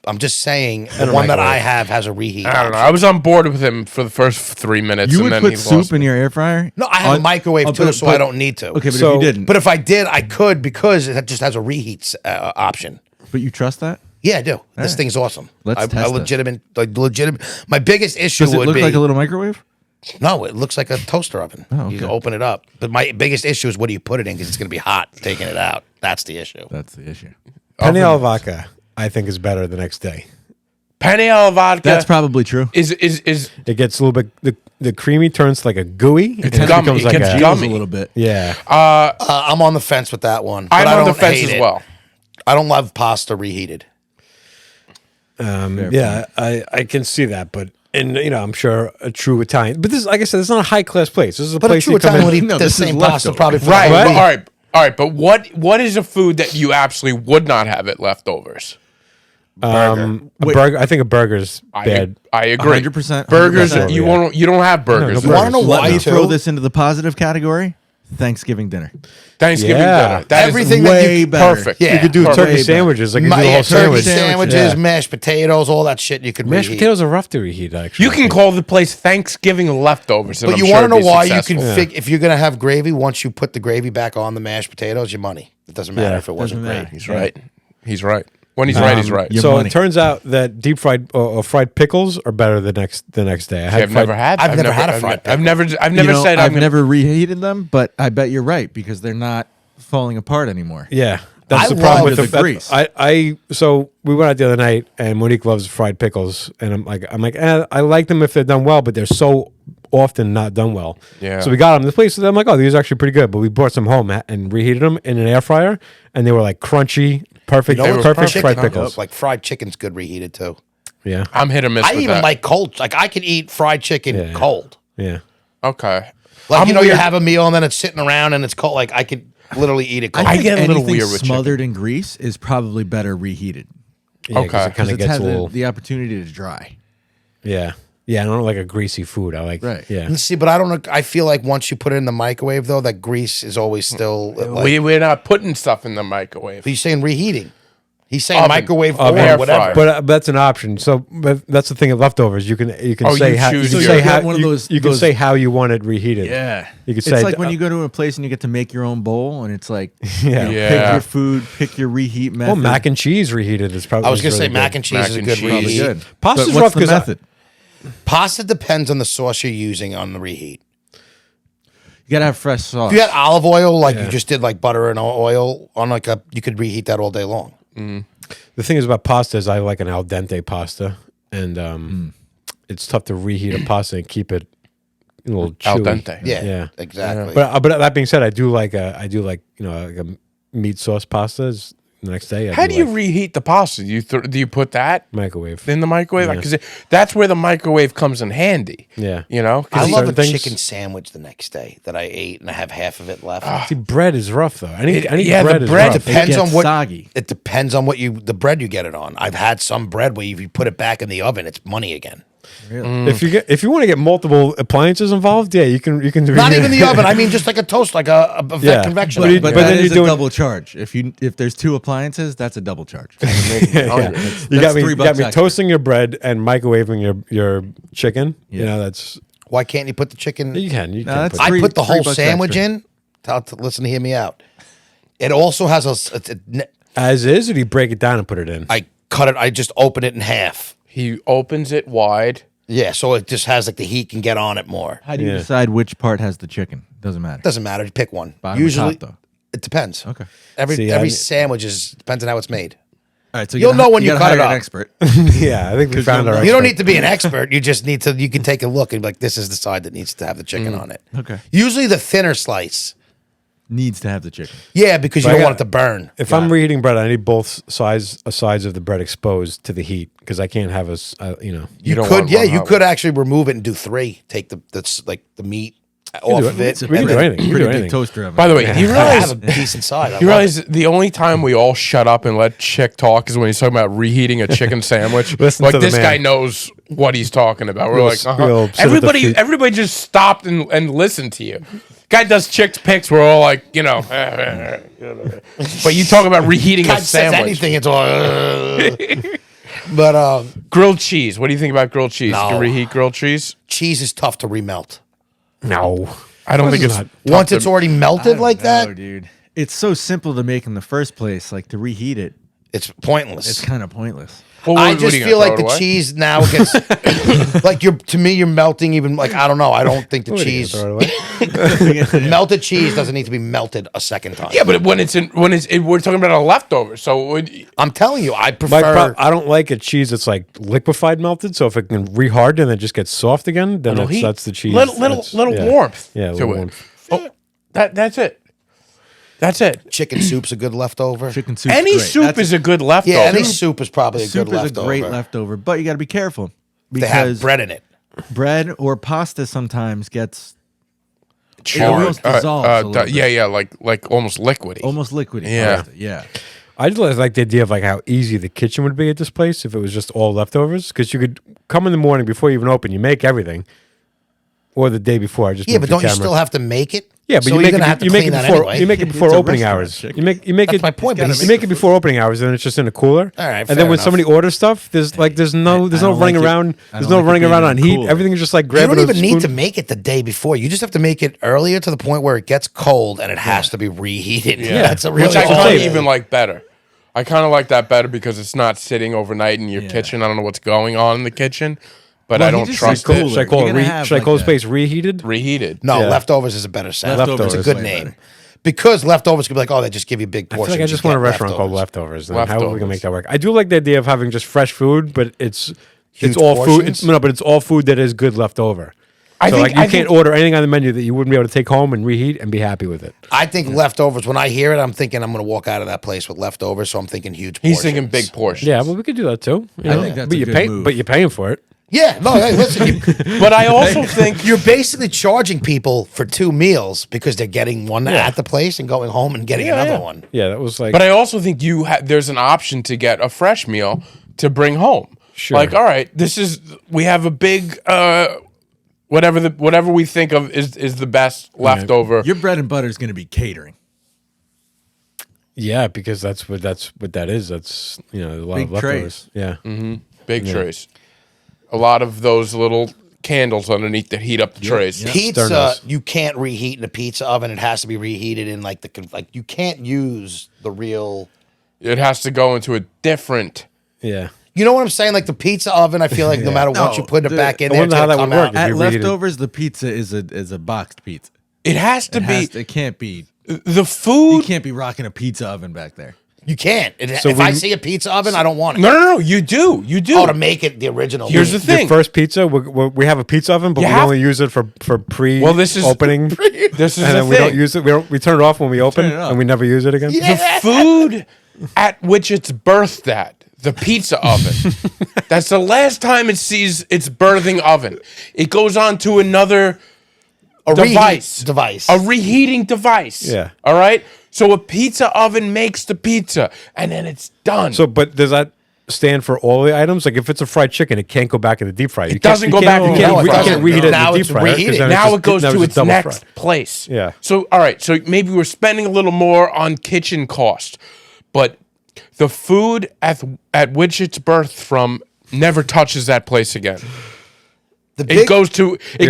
I'm just saying the one that I have has a reheat.
I don't know.
option.
I was on board with him for the first 3 minutes.
You
and
would
then
put
he
soup
lost
in
me.
your air fryer?
No, I have a microwave
Oh,
too,
but-
so
but-
I don't need to.
Okay, but
So-
if you didn't.
But if I did, I could because it just has a reheat option.
But you trust that?
Yeah, I do. This
right.
thing's awesome.
Let's
I
test it.
legitimate. My biggest issue
Does it
would
look
be
like a little microwave?
no. It looks like a toaster oven.
Oh,
You
okay.
open it up, but my biggest issue is what do you put it in because it's going to be hot. Taking it out, that's the issue.
That's the issue.
Penny alla vodka, I think, is better the next day.
Penne alla vodka
That's probably true.
is
It gets a little bit. The creamy turns to like a gooey.
It's
and
gummy.
becomes
It
like
gets
a,
gummy.
A little bit.
Yeah.
I'm on the fence with that one. but
I'm
I
on the
don't
fence
hate
as
it.
well.
I don't love pasta reheated.
Yeah, I can see that, but and I'm sure a true Italian. But this, like I said, it's not a high class place. This is a
But a
place
true
you come
Italian would
in.
eat
No,
the
this is
same pasta
leftover.
probably for
Right.
the whole
But,
week.
all right. But what is a food that you absolutely would not have it leftovers?
A burger. I think a burger's bad.
I agree.
100%.
Burgers.
100%.
You
Yeah.
don't have burgers.
No
You want to know
Let
why
me
too?
throw this into the positive category. Thanksgiving dinner.
Thanksgiving
Yeah.
dinner. That is
Everything that
way
you
better.
perfect.
Yeah.
You could do
Perfect.
turkey
Way better.
sandwiches. Like you do the
Yeah,
whole
turkey
sandwich.
sandwiches,
Yeah.
mashed potatoes, all that shit you could
Mashed
reheat.
potatoes are rough to reheat, actually.
You can call the place Thanksgiving leftovers. And
But
I'm
you
sure
want to
it'd
know
be
why
successful.
you can if you're gonna have gravy, once you put the gravy back on the mashed potatoes, your money. It doesn't matter
Yeah.
if it wasn't
Doesn't
gravy.
matter.
He's right. He's right. When he's right, he's right.
Your
So
money.
it turns out that deep fried or fried pickles are better the next day.
I've never had.
I've never had a fried
I've never
You
said
I've
I'm gonna.
never reheated them, but I bet you're right because they're not falling apart anymore.
Yeah, that's
I
the problem
love
with
the
the
grease.
So we went out the other night, and Monique loves fried pickles, and I'm like, I like them if they're done well, but they're so often not done well.
Yeah.
So we got them this place, and I'm like, oh, these are actually pretty good. But we brought some home and reheated them in an air fryer, and they were like crunchy, perfect,
You know what's
perfect
chicken,
fried
huh?
pickles.
Like fried chicken's good reheated too.
Yeah,
I'm hit or miss.
I
with
even
that.
like cold. Like I could eat fried chicken
Yeah.
cold.
yeah.
Okay.
Like
I'm
you know, you
weird.
have a meal and then it's sitting around and it's cold. Like I could literally eat it cold.
I get a little
anything
weird with
smothered in grease is probably better reheated.
Yeah, 'cause
Okay.
it kind
Because
of
it's
gets
had
a little.
the opportunity to dry.
Yeah, I don't like a greasy food. I like.
Right.
Yeah.
And see, but I don't know. I feel like once you put it in the microwave, though, that grease is always still. Like,
We're not putting stuff in the microwave.
he's saying reheating. He's saying
Oven.
microwave
Oven.
or
Air
whatever.
fryer.
But that's an option. So but that's the thing of leftovers. You can
Oh,
say
you
how
choose
you can
your-
say how
One of
you,
those-
you can
those-
say how you want it reheated.
Yeah.
You could
It's
say
like when you go to a place and you get to make your own bowl and it's like
Yeah.
Yeah.
pick your food, pick your reheat method.
Well, mac and cheese reheated is probably.
I was gonna
really
say mac
good.
and cheese
Mac
is a
and
good
cheese.
probably
reheat.
good.
Pasta's
But what's
rough
the
'cause
method?
Pasta depends on the sauce you're using on the reheat.
You gotta have fresh sauce.
If you had olive oil, like
Yeah.
you just did, like butter and oil on like a, you could reheat that all day long.
The thing is about pasta is I like an al dente pasta, and it's tough to reheat a pasta and keep it a little chewy.
Al dente.
Yeah,
Yeah.
exactly.
But that being said, I do like like a meat sauce pastas the next day. I
How do you
like
reheat the pasta? Do you put that
microwave?
in the microwave?
Yeah.
Because that's where the microwave comes in handy.
Yeah.
You know. 'Cause
I
you-
love a
certain things-
chicken sandwich the next day that I ate and I have half of it left.
See, bread is rough though. I need
yeah, the
bread is
bread
rough.
Depends
It
on
gets
what
soggy.
it depends on what the bread you get it on. I've had some bread where if you put it back in the oven, it's money again.
If you want to get multiple appliances involved, yeah, you can do
Not even the oven. I mean, just like a toast, like a
Yeah.
convection.
But
oven.
it-
But
But
that
then
is
you're
a
doing-
double charge. If there's two appliances, that's a double charge.
You got
that's
me.
$3
You got me
extra.
toasting your bread and microwaving your chicken. You
Yeah.
know that's
Why can't you put the chicken?
you can. You
No,
can
that's
put
I
three-
put the whole
$3
sandwich
extra.
in. Listen, hear me out. It also has
as is, or do you break it down and put it in?
I cut it. I just open it in half.
He opens it wide.
Yeah, so it just has like the heat can get on it more.
How do you
Yeah.
decide which part has the chicken? Doesn't matter.
Doesn't matter. You pick one.
Bottom or
Usually,
top, though?
it depends.
Okay.
Every
See,
every
I-
sandwich depends on how it's made.
All right, so
You'll know when you
gotta
cut it
hire an
up.
expert.
Yeah, I think we found
you'll
our.
know.
You don't need to be an expert. You just need to. You can take a look and be like, this is the side that needs to have the chicken on it.
Okay.
Usually the thinner slice.
Needs to have the chicken.
Yeah, because you
But I
don't
got-
want it to burn.
If I'm reheating bread, I need both sides of the bread exposed to the heat because I can't have you know.
You
don't
could,
want
yeah,
one
you
hot
could actually remove it and do three. Take the meat off
do
of
it.
it.
It's a We can do
and then-
anything. You
Pretty
do
big
anything.
toaster oven.
By the way, you
I
realize
have a decent side. I
you
love
realize the only time we all shut up and let Chick talk is when he's talking about reheating a chicken sandwich.
Listen
like
to the
this
man.
guy knows what he's talking about. We're
We'll-
like,
we'll sit at the
everybody,
feet.
everybody just stopped and listened to you. Guy does Chick's picks. We're all like, you know, but you talk about reheating
God
a
says
sandwich.
anything, it's all. But
Grilled cheese. What do you think about grilled cheese?
No.
Do you reheat grilled cheese?
cheese is tough to remelt.
No,
I don't think it's
not.
tough
Once
to-
it's already melted like
No,
that,
dude. It's so simple to make in the first place. Like to reheat it,
it's pointless.
it's kind of pointless.
Well,
I
what
just
are you
feel
gonna
like
throw
the
it away?
cheese now gets like to me you're melting even like I don't know. I don't think the
What are you
cheese
gonna throw it away?
melted cheese doesn't need to be melted a second time.
Yeah, but when we're talking about a leftover, so it would,
I'm telling you, I
My
prefer.
I don't like a cheese that's like liquefied melted. So if it can reharden and then just get soft again, then
Little heat.
that's the cheese.
Little
That's- yeah.
warmth.
Yeah, a
to
little
it.
warmth.
Oh, that's it. That's it.
Chicken soup's a good leftover.
Chicken soup.
Any soup is a good leftover.
Yeah, any soup is probably a
soup
good
is
leftover.
a great leftover, but you got to be careful
They have
because
bread in it.
bread or pasta sometimes gets
Charred.
almost dissolves a little bit.
yeah, like almost liquidy.
almost liquidy.
Yeah.
pasta. Yeah.
I just like the idea of like how easy the kitchen would be at this place if it was just all leftovers. Because you could come in the morning before you even open, you make everything, or the day before. I just
Yeah,
moved
but
the
don't you
camera.
still have to make it?
Yeah, but
So
you
you're
make
gonna
it.
have to
You make
clean
it
that
before.
anyway.
You make it before
It's a
opening
restaurant,
hours.
Chic.
You make
That's
it.
my point. But
You make it before opening hours, and then it's just in a cooler.
All right,
And
fair
then when
enough.
somebody orders stuff, there's no
I
running
don't like it.
around.
I
There's
don't
no
like it
running
being
around
in
on
a
heat.
cooler.
Everything is just like
You
grabbing
don't
a
even need
spoon.
to make it the day before. You just have to make it earlier to the point where it gets cold and it has to be reheated.
Yeah.
That's a really
Which I
all
kind
it
of
is.
even like better. I kind of like that better because it's not sitting overnight in your
Yeah.
kitchen. I don't know what's going on in the kitchen, but
Well,
I
he
don't
just
trust
said
it.
cooler.
Should I call
You're
it?
gonna have
Should I
like
call
a-
the space reheated?
Reheated.
No,
Yeah.
leftovers is a better sound.
Leftovers
It's a
is
good
way
name.
better.
Because leftovers could be like, oh, they just give you big
I
portions.
feel like I just
You
want a
get
restaurant called Leftovers. Then. How are we
Leftovers.
gonna make that work? I do like the idea of having just fresh food, but it's
Huge
all food.
portions?
But it's all food that is good left over.
I
So
think-
like you
I
can't
think-
order anything on the menu that you wouldn't be able to take home and reheat and be happy with it.
I think leftovers, when I hear it, I'm thinking I'm going to walk out of that place with leftovers, so I'm thinking huge portions.
He's thinking big portions.
Yeah, well, we could do that too. You
I
know?
think that's
but
a
you
good
pay,
move.
but you're paying for it.
Yeah, no, hey, listen,
But I also think
you're basically charging people for 2 meals because they're getting one at the place and going home and getting another one.
Yeah, that was like.
But I also think there's an option to get a fresh meal to bring home.
Sure.
Like, all right, we have a big whatever we think of is the best leftover.
Your bread and butter is going to be catering.
yeah, because that's what that is. That's a lot
Big
of leftovers.
trays.
Yeah.
Big trays. A lot of those little candles underneath that heat up the trays.
yep.
Pizza,
Sternos.
you can't reheat in a pizza oven. It has to be reheated in like you can't use the real.
It has to go into a different.
Yeah.
You know what I'm saying? Like the pizza oven, I feel like no matter what
No,
you put it
the-
back in
I
there, it's
wonder how
gonna
that would
come
work.
out.
If
At
you reheated-
leftovers, the pizza is a boxed pizza.
It has to be
It can't be.
the
You
food.
can't be rocking a pizza oven back there.
You can't.
So
If I
when-
see a pizza oven, I don't want it.
No. You do.
Oh, to make it the original.
Here's the
way.
thing.
Your first pizza, we have a pizza oven, but
You
we
have-
only use it for pre
Well, this is-
opening.
This is
and
the
then we don't
thing.
use it. We turn it off when we open,
it off.
and we never use it again.
Yeah.
The food at which it's birthed at, the pizza oven. That's the last time it sees its birthing oven. It goes on to another
A
device.
Device.
A reheating device.
Yeah.
All right? So a pizza oven makes the pizza and then it's done.
So, but does that stand for all the items? Like if it's a fried chicken, it can't go back in the deep fryer.
It doesn't go back in the
You
deep
can't,
fryer.
you can't reheat it in
Now
the deep
it's
fryer. 'cause
reheated.
then
now
just-
it goes
now
to
just
its
double
next
fried.
place.
Yeah.
So all right, so maybe we're spending a little more on kitchen cost, but the food at which it's birthed from never touches that place again.
The
It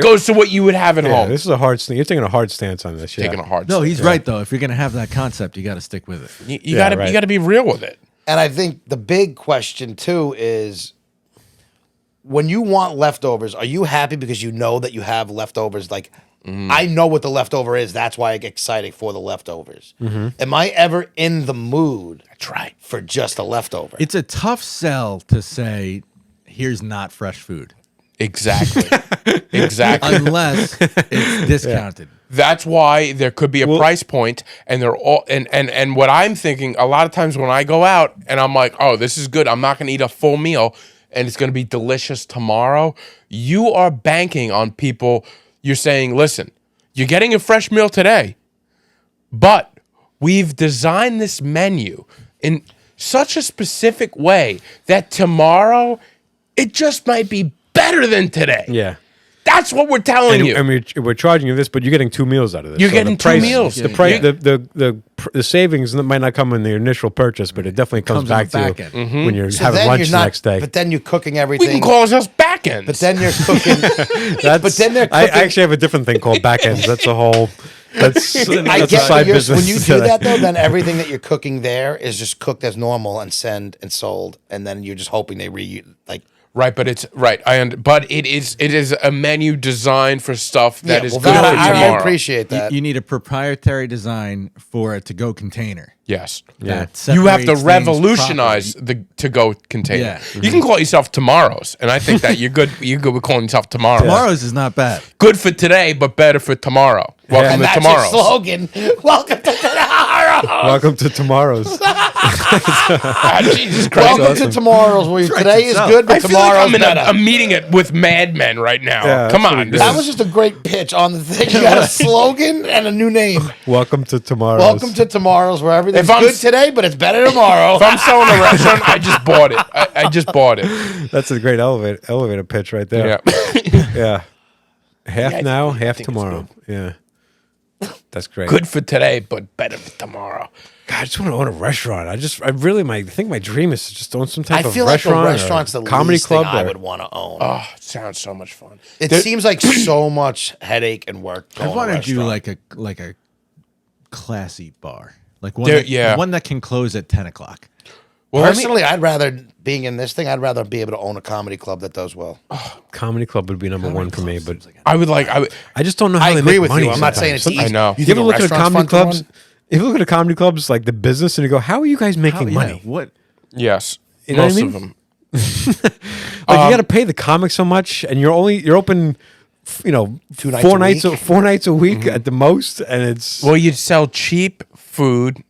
goes to what you would have at
Yeah,
home.
this is a hard. You're taking a hard stance on this. Yeah.
Taking a hard.
No,
step.
he's right though. If you're going to have that concept, you got to stick with it.
You
Yeah,
gotta
right.
you gotta be real with it.
And I think the big question too is when you want leftovers, are you happy because you know that you have leftovers? Like, I know what the leftover is. That's why I get excited for the leftovers. Am I ever in the mood
That's right.
for just a leftover?
It's a tough sell to say, here's not fresh food.
Exactly. Exactly.
Unless it's discounted.
That's why there could be a price point, and they're all and what I'm thinking a lot of times when I go out and I'm like, oh, this is good. I'm not going to eat a full meal, and it's going to be delicious tomorrow. You are banking on people. You're saying, listen, you're getting a fresh meal today, but we've designed this menu in such a specific way that tomorrow it just might be better than today.
Yeah.
That's what we're telling you.
And we're charging you this, but you're getting 2 meals out of this.
You're
So
getting
the price,
2 meals.
The price,
Yeah.
the savings might not come in the initial purchase, but it definitely comes
Comes on
back
the
to
back
you
end.
when you're
So
having
then
lunch
you're
the
not-
next day.
But then you're cooking
we
everything.
can call ourselves back ends.
but then you're cooking.
That's,
but then they're
I
cooking-
actually have a different thing called back ends. That's a whole. That's
I
that's a
get
side
when
business.
you do that though, then everything that you're cooking there is just cooked as normal and sold, and then you're just hoping they like.
Right, but it's right. But it is a menu designed for stuff that
Yeah,
is
well,
good
that
for
I
tomorrow.
appreciate that.
You need a proprietary design for a to-go container.
Yes.
That
You have to
separates things
revolutionize
properly.
the to-go container.
Yeah.
You can call yourself Tomorrow's, and I think that you're good. You're good with calling yourself Tomorrow's.
Tomorrow's is not bad.
Good for today, but better for tomorrow. Welcome
And
to
that's
Tomorrow's.
your slogan. Welcome to tomorrow.
Welcome to tomorrow's.
Ah, Jesus Christ.
Welcome to tomorrow's. Where today is
itself.
good, but
I feel like
tomorrow's
I'm in
better.
a meeting with Mad Men right now.
Yeah,
Come
that's
on.
pretty
This
good.
That
is-
was just a great pitch on the thing. You got a slogan and a new name.
Welcome to tomorrow's.
Welcome to tomorrow's, where everything's
If I'm
good
s-
today, but it's better tomorrow.
if I'm selling a restaurant, I just bought it. I just bought it.
That's a great elevator pitch right there.
Yeah.
Yeah. Half
Yeah, I
now,
think- I
half
think it's
tomorrow. Yeah. That's great.
Good for today, but better for tomorrow.
God, I just want to own a restaurant. I really, I think my dream is to just own some type
I
of
feel like
restaurant.
a restaurant's the
comedy
least
club.
thing I
or-
would want to own.
Oh, it sounds so much fun.
It seems like so much headache and work.
I
Going
want
to
to do
restaurant.
like a classy bar, like one
There-
that,
yeah.
one that can close at 10 o'clock.
Well, let me-
Personally, I'd rather being in this thing. I'd rather be able to own a comedy club that does well.
comedy club would be number one for me, but
I would like.
I just don't know how
I
they
agree
make
with
money.
you. I'm not saying it's
sometimes.
easy.
I know.
You
You
think
ever
a
look at
restaurant's
comedy
fun to
clubs?
run?
If you look at a comedy clubs like the business, and you go, "How are you guys making
Yeah,
money?"
what?
yes,
You know what
most
I mean?
of them.
Like you got to pay the comics so much, and you're open,
2 nights
four
a
nights,
week.
4 nights a week at the most, and it's
Well, you'd sell cheap food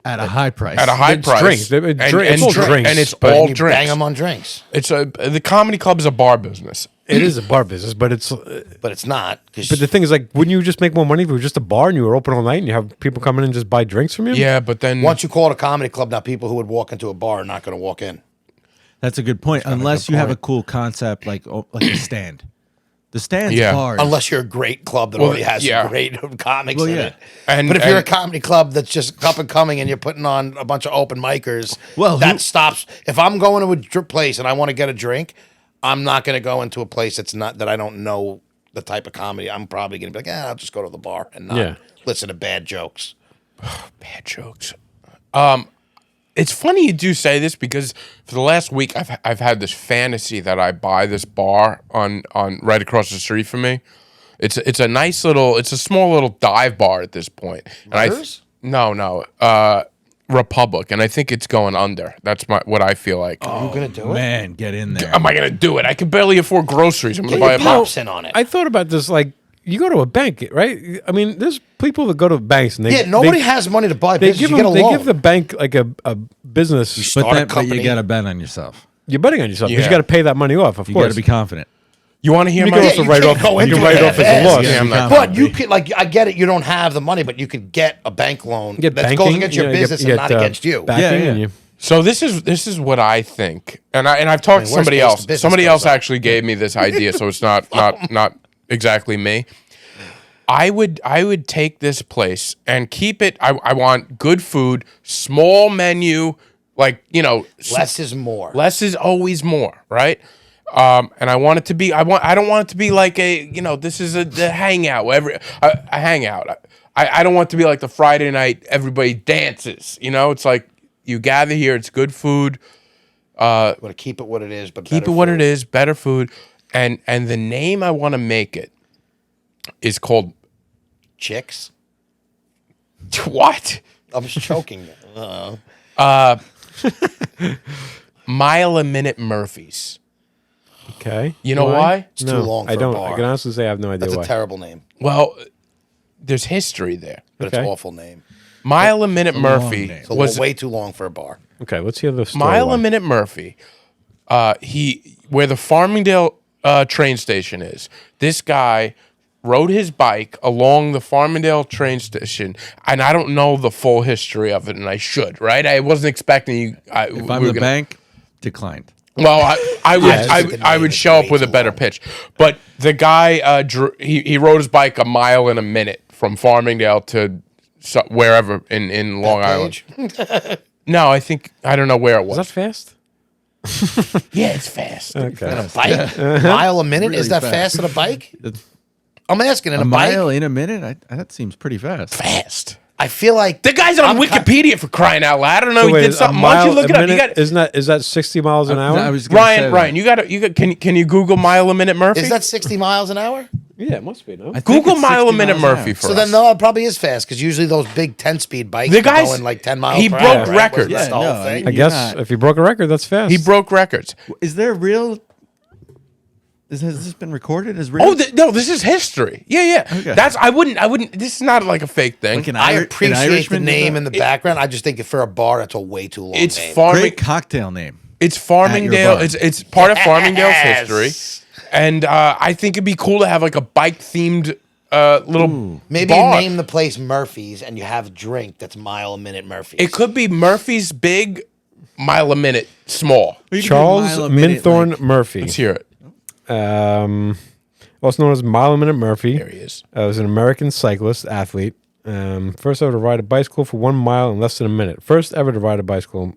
At a high price.
at a high
It's
price,
drinks. It's all drinks,
and it's
but
all
You
drinks.
bang them on drinks,
The comedy club is a bar business.
it is a bar business, but it's.
but it's not.
But the thing is, like, wouldn't you just make more money if it was just a bar and you were open all night and you have people come in and just buy drinks from you?
Yeah, but then
Once you call it a comedy club, now people who would walk into a bar are not going to walk in.
That's a good point. Unless you have a cool concept like a stand. The stand's
Yeah.
bars.
Unless you're a great club that
Well,
already has
yeah.
some great comics
Well,
in
yeah.
it.
And-
But if you're a
and-
comedy club that's just up and coming and you're putting on a bunch of open micers,
Well,
that
who-
stops. If I'm going to a place and I want to get a drink, I'm not going to go into a place that's not that I don't know the type of comedy. I'm probably going to be like, I'll just go to the bar and not
Yeah.
listen to bad jokes.
bad jokes. It's funny you do say this because for the last week I've had this fantasy that I buy this bar on right across the street from me. It's a nice little, it's a small little dive bar at this point. And
Murders?
no, Republic, and I think it's going under. That's what I feel like.
Are you going to do it?
Man, get in there.
Am I gonna do it? I can barely afford groceries. I'm gonna
Get
buy
your
a bar.
pops in on it.
I thought about this. Like, you go to a bank, right? I mean, there's people that go to banks and they
Yeah, nobody
they,
has money to buy
they
business.
give
You
them,
get a
they
loan.
give the bank like a business.
start a
but
company.
you got to bet on yourself.
You're betting on yourself because
Yeah.
you got to pay that money off. Of
You got
course,
to be confident.
You want to hear
You
my?
can
Yeah,
also
you
write
can't
off.
go
You
into
can
it
write off as a
half-assed.
loss.
Yeah, I'm not-
But you could, like, I get it. You don't have the money, but you could get a bank loan
You get
that
banking,
goes against your
you know,
business
you
and
get,
not against you.
backing,
Yeah.
and you-
So this is what I think, and I've talked to
worst
somebody
case,
else.
the business
Somebody
goes
else
up.
actually gave me this idea, so it's not exactly me. I would take this place and keep it. I want good food, small menu, like
Less is more.
less is always more, right? And I want it to be. I don't want it to be like this is the hangout. A hangout. I don't want it to be like the Friday night everybody dances. It's like you gather here. It's good food.
Want to keep it what it is, but
Keep it what it is. Better food. And the name I want to make it is called
Chicks.
what?
I'm just choking. Uh-oh.
Mile a Minute Murphys.
Okay.
You know why?
It's too long for
I don't.
a bar.
I can honestly say I have no idea
That's
why.
a terrible name,
Well, there's history there.
but
Okay.
it's an awful name.
Mile a Minute Murphy
name.
It's
was
way too long for a bar.
Okay, let's hear the story.
Mile
why.
a Minute Murphy. Where the Farmingdale train station is. This guy rode his bike along the Farmingdale train station, and I don't know the full history of it, and I should. Right? I wasn't expecting you.
If I'm the bank, declined.
Well, I would
Yeah, it's just the
I
name
would
is
show up
way
with a
too
better
long.
pitch. But the guy he rode his bike a mile in a minute from Farmingdale to wherever in Long Island.
Page?
No, I don't know where it was.
Is that fast?
Yeah, it's fast.
Okay.
Bike? Mile a minute?
Really
Is that
fast.
fast at a bike?
That's-
I'm asking. In
A
a bike?
mile in a minute? That seems pretty fast.
Fast.
I feel like
The guy's on
I'm
Wikipedia for crying out loud. I don't know.
So
He
wait,
did
a
something. Why don't you
mile
look
a
it up? You
minute?
got
Is that 60 miles an hour?
I was gonna say
Ryan.
that.
You got. Can you Google Mile a Minute Murphy?
Is that 60 miles an hour?
Yeah, it must be. No.
I think
Google
it's
Mile a
60
Minute
miles an
Murphy
hour.
for
So
us.
then, no, it probably is fast because usually those big 10-speed bikes
The
are
guy's-
going like 10 miles
he
per
broke
hour. Right?
records.
That's the
Yeah,
whole
no,
thing.
I
You're
guess
not-
if you broke a record, that's fast.
He broke records.
Is there real? Has this been recorded as real?
Oh no, this is history. Yeah.
Okay.
That's I wouldn't. This is not like a fake thing.
Like an
I
an
appreciate the
Irishman did
name
that?
and the background. I just think for a bar, that's a way too long
It's
name.
Farming.
Great cocktail name.
It's
At your
Farmingdale.
bar.
It's part of Farmingdale's
Yes.
history, and I think it'd be cool to have like a bike themed little
Maybe
bar.
you name the place Murphy's and you have a drink that's mile a minute Murphy's.
It could be Murphy's Big, Mile a Minute Small.
You can do
Charles
mile a minute,
Minthorn
like-
Murphy.
Let's hear it.
also known as Mile a Minute Murphy.
There he is.
Was an American cyclist, athlete. First ever to ride a bicycle for 1 mile in less than a minute. First ever to ride a bicycle.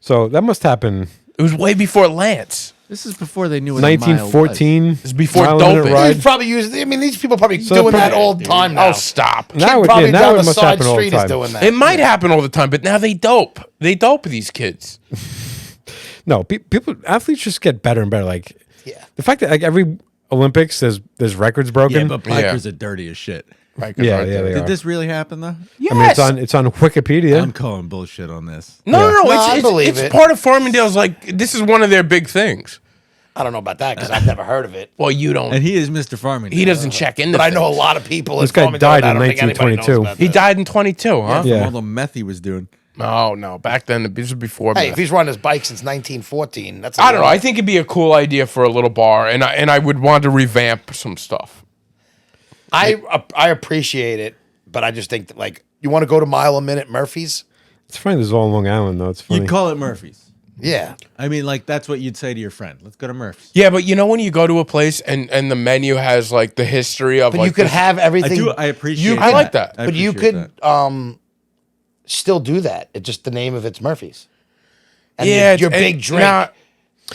So that must happen
It was way before Lance.
This is before they knew what a mile
1914.
This is before
Mile a minute
doping.
ride.
He's probably using. I mean, these people probably
So
doing
probably-
that all the time now.
Oh, stop.
Now,
Probably
yeah, now
down
it
the
must
side
happen all the
street is
time.
doing that.
It might happen all the time, but now they dope. They dope these kids.
No, people, athletes just get better and better. Like,
Yeah.
the fact that like every Olympics there's records broken.
Yeah, but bikers are dirty as shit.
Right,
Yeah,
right
yeah,
there.
they
Did
are.
this really happen though?
Yes.
I mean, it's on Wikipedia.
I'm calling bullshit on this.
no,
Yeah.
no,
No, I
it's
believe
it's
it.
part of Farmingdale's. Like, this is one of their big things.
I don't know about that because I've never heard of it.
Well, you don't.
And he is Mr. Farming.
He doesn't check in.
But I know a lot of people.
This
in
guy
Farmingdale,
died
and I
in
don't think anybody knows
1922.
about
He
that.
died in 22, huh?
from
Yeah.
all the meth he was doing.
No. Back then, this was before.
Hey,
meth.
if he's run his bike since 1914, that's.
I don't know. I think it'd be a cool idea for a little bar, and I would want to revamp some stuff.
I appreciate it, but I just think that like you want to go to Mile a Minute Murphy's.
It's funny. This is all in Long Island though. It's funny.
You'd call it Murphy's.
Yeah,
I mean, like that's what you'd say to your friend. Let's go to Murphy's.
Yeah, but you know when you go to a place and the menu has like the history of
but
like
you could
this-
have everything.
I appreciate.
I like that.
I
But you
appreciate
could
that.
still do that. It's just the name of it's Murphy's. And
Yeah,
your
it's-
big drink,
nah,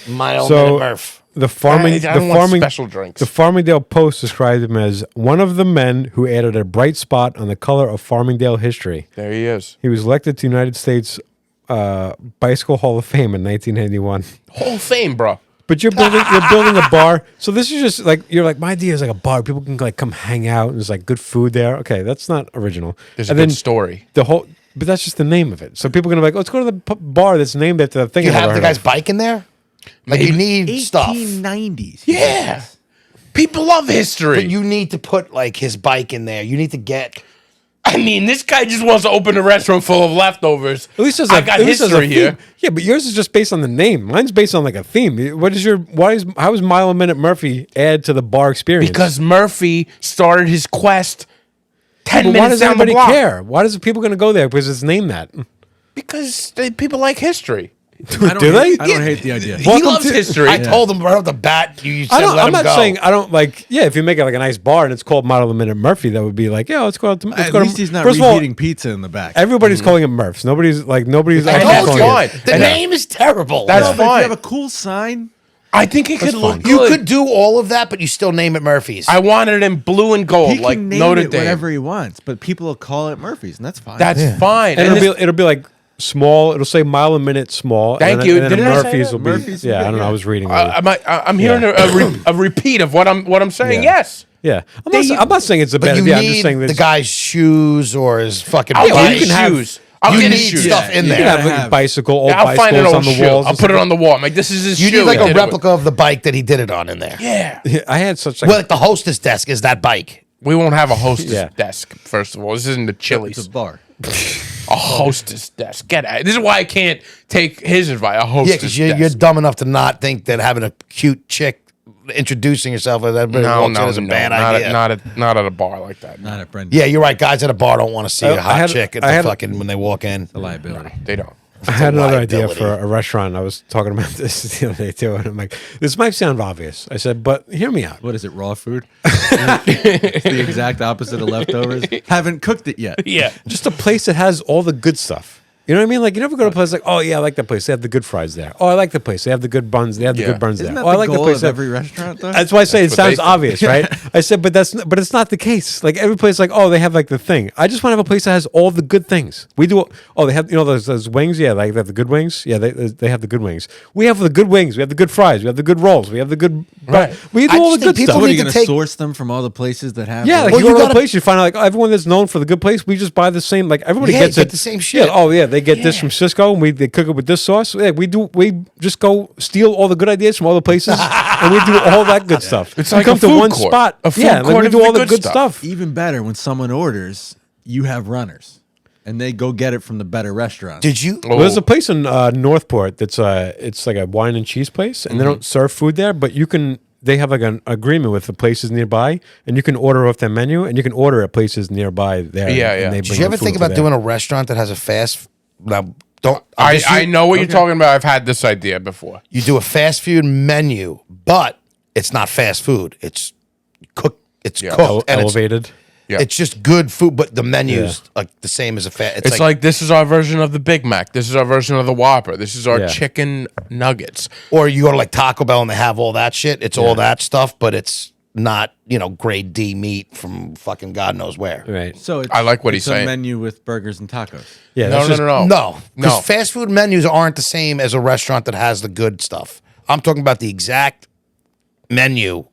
Mile a
So-
Minute Murph.
the
I don't want special drinks.
The Farmingdale Post described him as one of the men who added a bright spot on the color of Farmingdale history.
There he is.
He was elected to United States Bicycle Hall of Fame in 1981.
Hall of Fame, bro.
But you're building a bar. So this is just like you're like my idea is like a bar. People can like come hang out and there's like good food there. Okay, that's not original.
There's a
and
good story.
The whole, but that's just the name of it. So people are gonna be like, let's go to the bar that's named after the thing.
You
I never
have the
heard
guy's
of.
bike in there. Like you need stuff,
1890s.
Yeah. People love history.
but you need to put like his bike in there. You need to get.
I mean, this guy just wants to open a restaurant full of leftovers.
At least there's
I got
at least there's a
history here.
theme. Yeah, but yours is just based on the name. Mine's based on like a theme. How is Mile a Minute Murphy add to the bar experience?
Because Murphy started his quest 10
but why
minutes
does
down the
everybody
block.
care? Why does people going to go there because it's named that?
Because people like history.
I don't
Do
hate-
they?
I don't hate the idea.
He
Welcome
loves
to-
history.
I told him right off the bat. You said let
I'm
him
not
go.
saying I don't like. Yeah, if you make it like a nice bar and it's called Mile a Minute Murphy, that would be like, yeah, let's go out to. Let's
At
go
least
to,
he's not
first of all,
reheating pizza in the back.
everybody's calling it Murphs. Nobody's
I
actually
told
that's
calling
you,
fine.
the
And-
name is terrible.
That's
No, but if
fine.
you have a cool sign,
I think it could look
You
good.
could do all of that, but you still name it Murphy's.
I wanted it in blue and gold,
he can
like
name
Notre
it
Dame.
whatever he wants, but people will call it Murphy's, and that's fine.
That's fine.
And
And
it'll be like small. It'll say Mile a Minute small.
Thank
and
you.
then
Didn't I say
Murphy's
that?
will be.
Murphy's will
yeah,
be-
I don't know.
yeah.
I was reading.
I'm hearing a repeat of what I'm saying.
Yeah.
Yes.
yeah, I'm not saying it's a
but
bad
you
idea. I'm just
need
saying
the
that
guy's shoes or his fucking
I'll
bike.
get
you
his
can have-
shoes. I'll
you
get
need
his shoes.
stuff in
you
there.
can have
gotta
like
have-
bicycle, old
I'll find an
bicycles
old
on the
shoe.
walls.
I'll put it on the wall. I'm like, this is his
You
shoe.
need like
I
a
did it with-
replica of the bike that he did it on in there.
Yeah.
I had such like
Well, like the hostess desk is that bike.
We won't have a hostess
Yeah.
desk, first of all. This isn't the
it's
Chili's.
a bar.
A hostess desk. Get out. This is why I can't take his advice. A hostess
Yeah, because you're
desk.
dumb enough to not think that having a cute chick introducing yourself as everybody
No,
walks in
no,
is a
no.
bad
Not
idea.
not at a bar like that.
Not at Brendan.
Yeah, you're right. Guys at a bar don't want to see a
I
hot
had-
chick at
I
the
had-
fucking when they walk in.
A liability.
They don't.
I had another idea
liability.
for a restaurant. I was talking about this the other day too, and I'm like, this might sound obvious. I said, but hear me out.
What is it? Raw food? It's the exact opposite of leftovers. Haven't cooked it yet.
Yeah.
Just a place that has all the good stuff. You know what I mean? Like you never go to a place like, oh yeah, I like that place. They have the good fries there. Oh, I like the place. They have the good buns. They have the
Yeah.
good buns
Isn't
there.
that
Oh, I
the
like the
goal
place.
of
that-
every restaurant, though?
That's why I say it
That's what they
sounds
say.
obvious, right? I said, but it's not the case. Like every place, like oh, they have like the thing. I just want to have a place that has all the good things. We do. Oh, they have those wings. Yeah, like they have the good wings. Yeah, they have the good wings. We have the good wings. We have the good fries. We have the good rolls. We have the good.
Right.
We do
I
all
just
the
think
good
people
stuff.
What are
need
you
to
going to
take-
source them from all the places that have?
Yeah,
them?
like
Well,
you
you
go to a
gotta-
place, you find out like everyone that's known for the good place, we just buy the same. Like everybody
Yeah,
gets
you
it
get the same shit.
Yeah, oh yeah, they get this from Cisco, and they cook it with this sauce. Yeah, we just go steal all the good ideas from all the places, and we do all that good stuff.
It's
we
like
come
a
to
food
one
court.
spot.
A food
yeah, like
court
we
of
do
the
all the
good
good
stuff.
stuff.
Even better, when someone orders, you have runners, and they go get it from the better restaurant.
Did you?
Oh.
Well, there's a place in Northport that's it's like a wine and cheese place, and they don't serve food there, but you can. They have like an agreement with the places nearby, and you can order off their menu, and you can order at places nearby there.
Yeah,
and
yeah.
they
Did
Did
bring
you
the
ever
food
think
to
about
there.
doing a restaurant that has a fast? Now, don't.
I know what you're talking about. I've had this idea before.
You do a fast food menu, but it's not fast food. It's It's
Yeah.
cooked and
Elevated.
Yeah.
It's just good food, but the menu's like the same as a fat.
It's like this is our version of the Big Mac. This is our version of the Whopper. This is our
Yeah.
chicken nuggets.
or you go to like Taco Bell and they have all that shit. It's all that stuff, but it's not grade D meat from fucking God knows where.
Right.
So it's,
I like what he's
it's
saying.
a menu with burgers and tacos.
Yeah.
No,
that's just-
no.
No, because
No.
fast food menus aren't the same as a restaurant that has the good stuff. I'm talking about the exact menu,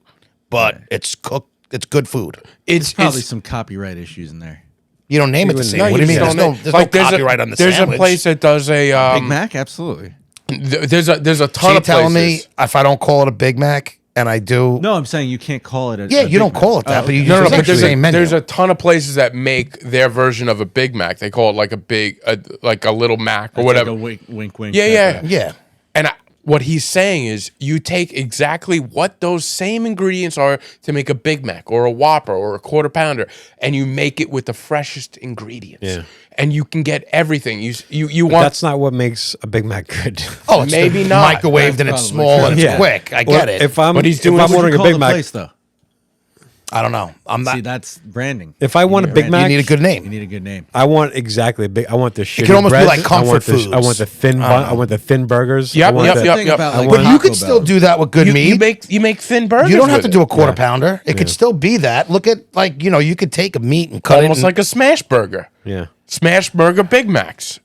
but it's cooked. It's good food.
It's
Probably some copyright issues in there.
You don't name it the same.
No,
what do you mean?
just
There's
don't-
no
like,
copyright on the
There's
sandwich.
a place that does a
Big Mac, absolutely.
there's a ton
So
of
you're
places.
telling me if I don't call it a Big Mac and I do,
No, I'm saying you can't call it a.
yeah,
a
you
Big
don't
Mac.
call it that,
Oh,
but you
No, no,
just
but
the same menu.
there's a ton of places that make their version of a Big Mac. They call it like like a little Mac or
it's
whatever.
Like a wink, wink, wink.
Yeah, yeah.
type of-
yeah.
And what he's saying is you take exactly what those same ingredients are to make a Big Mac or a Whopper or a Quarter Pounder, and you make it with the freshest ingredients.
Yeah.
And you can get everything. You want
That's not what makes a Big Mac good.
Oh, it's
Maybe not.
microwaved and it's
That's
small
probably
and it's
Yeah.
quick. I
Well,
get it.
If I'm,
But he's doing-
if I'm
What'd
What'd
ordering
you
a
call
Big
the
Mac,
place though?
I don't know. I'm not.
See, that's branding.
if I want a Big
You
Mac,
you need a good
You
name.
need a good name.
I want exactly big. I want the shitty
can almost be
bread.
like comfort
I want the, I
foods.
want the thin bun. I want the thin burgers.
Yep,
I want
yep,
the,
yep,
Thing
yep.
about,
I
like,
want-
But you
Taco
could still
Bell.
do that with good meat.
you make thin burgers.
You don't have
with
to
it.
do a quarter pounder. It could still be that. Look at you could take a meat and cut
Almost
it.
like a smash burger.
Yeah.
Smash burger Big Macs.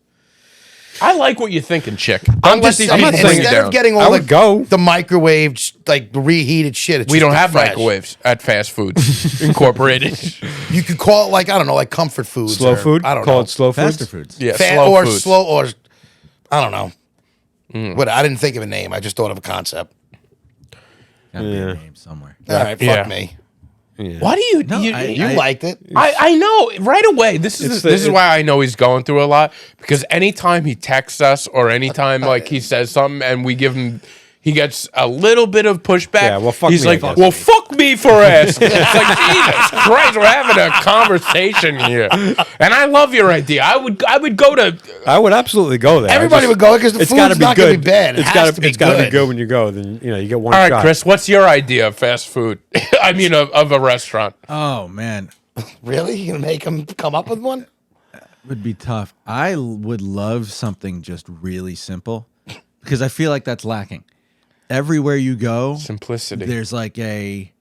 I like what you're thinking, Chick.
I'm
Don't let
just
these
saying,
people bring you
instead
down.
of getting
I
all
would go.
the microwaved, like reheated shit, it's
We
just
don't
the
have
fresh.
microwaves at Fast Foods Incorporated.
You could call it like I don't know, like comfort foods,
Slow
or,
food.
I don't
Call
know,
it slow food.
Faster foods.
Yeah,
Fat
slow
or
foods.
slow or I don't know. What I didn't think of a name. I just thought of a concept.
Gotta be a name somewhere.
All right, fuck
Yeah.
me.
Why do you?
No,
you,
You liked it.
I know right away. This is
It's the-
why I know he's going through a lot, because anytime he texts us or anytime like he says something and we give him, he gets a little bit of pushback.
Yeah, well, fuck
He's
me, I
like,
guess.
well, fuck me for asking. It's like, Jesus Christ, we're having a conversation here, and I love your idea. I would go to.
I would absolutely go there.
Everybody would go because the
it's
food's
gotta be
not going to
good.
be bad. It
It's
has
gotta
to be
it's gotta be
good.
good when you go. Then you get one
All right,
shot.
Chris, what's your idea of fast food? I mean, of a restaurant.
Oh man,
Really? You gonna make them come up with one?
would be tough. Would love something just really simple because I feel like that's lacking. Everywhere you go,
Simplicity.
there's like it's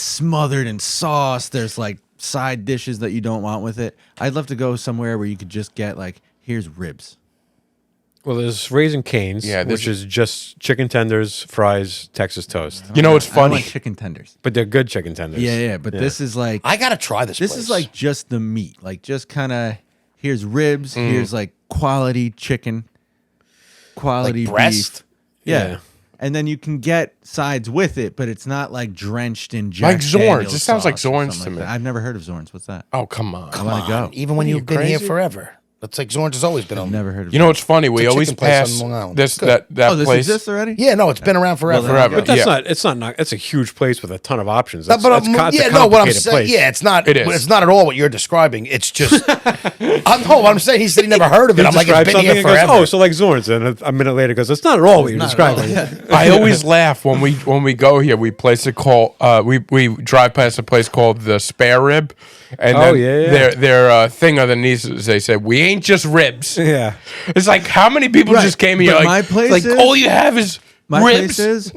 smothered in sauce. There's like side dishes that you don't want with it. I'd love to go somewhere where you could just get like, here's ribs.
Well, there's Raising Cane's,
Yeah, this
which is just chicken tenders, fries, Texas toast.
You know, it's
I don't
funny.
like chicken tenders.
But they're good chicken tenders.
Yeah, yeah. But this is like
I gotta try this.
this
place.
is like just the meat. Like just kind of here's ribs. Here's like quality chicken, quality
Like breast?
beef. Yeah.
Yeah.
And then you can get sides with it, but it's not like drenched in Jack
Like Zorn's.
Daniel's
This sounds like
sauce or
Zorn's
something
to
like
me.
that. I've never heard of Zorn's. What's that?
Oh, come on.
I want to go.
even when
Are you
you've been here
crazy?
forever. That's like Zorn's has always been on.
Never heard of
You know what's funny? We
It's a
always
chicken place on
pass
Long Island.
this
It's good.
that
Oh, this
place.
exists already?
Yeah, no, it's been around forever.
forever.
But that's
Yeah.
not. It's not. It's a huge place with a ton of options.
But,
That's,
yeah,
it's a
no, what I'm
complicated
saying,
place.
yeah, it's not.
It is.
It's not at all what you're describing. It's just. No, what I'm saying, he said he never heard of it.
You
I'm like, it's
describe
been
something
here
and goes,
forever.
oh, so like Zorn's, and a minute later goes, it's not at all what you're
Not at all,
describing.
I always laugh when we go here. We place a call. We drive past a place called the Spare Rib, and
Oh,
then
yeah, yeah.
their thing underneath is they said we ain't just ribs.
Yeah.
It's like how many people
Right,
just came here
but
like
my place
like
is-
all you have is
My
ribs.
place is.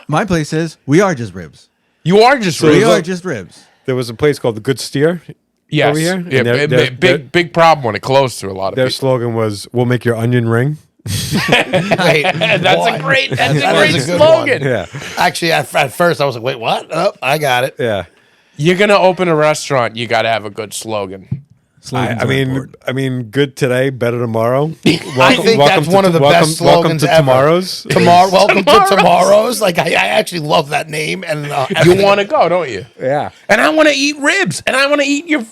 My place is. We are just ribs.
You are just
We
ribs.
are just ribs.
There was a place called the Good Steer.
Yes.
over here, and
Yeah, big problem when it closed to a lot of
Their
people.
slogan was, "We'll make your onion ring."
Wait,
That's
what?
a great
That
great
is a good
slogan.
one.
Yeah,
Actually, at first I was like, wait, what? Oh, I got it.
yeah.
You're gonna open a restaurant. You got to have a good slogan.
Slogans
I
are
mean,
important.
good today, better tomorrow.
I think that's one of the best slogans
to
ever.
tomorrow's.
Welcome to tomorrow's. Like I actually love that name, and
You want to go, don't you?
Yeah,
And I want to eat ribs, and I want to eat your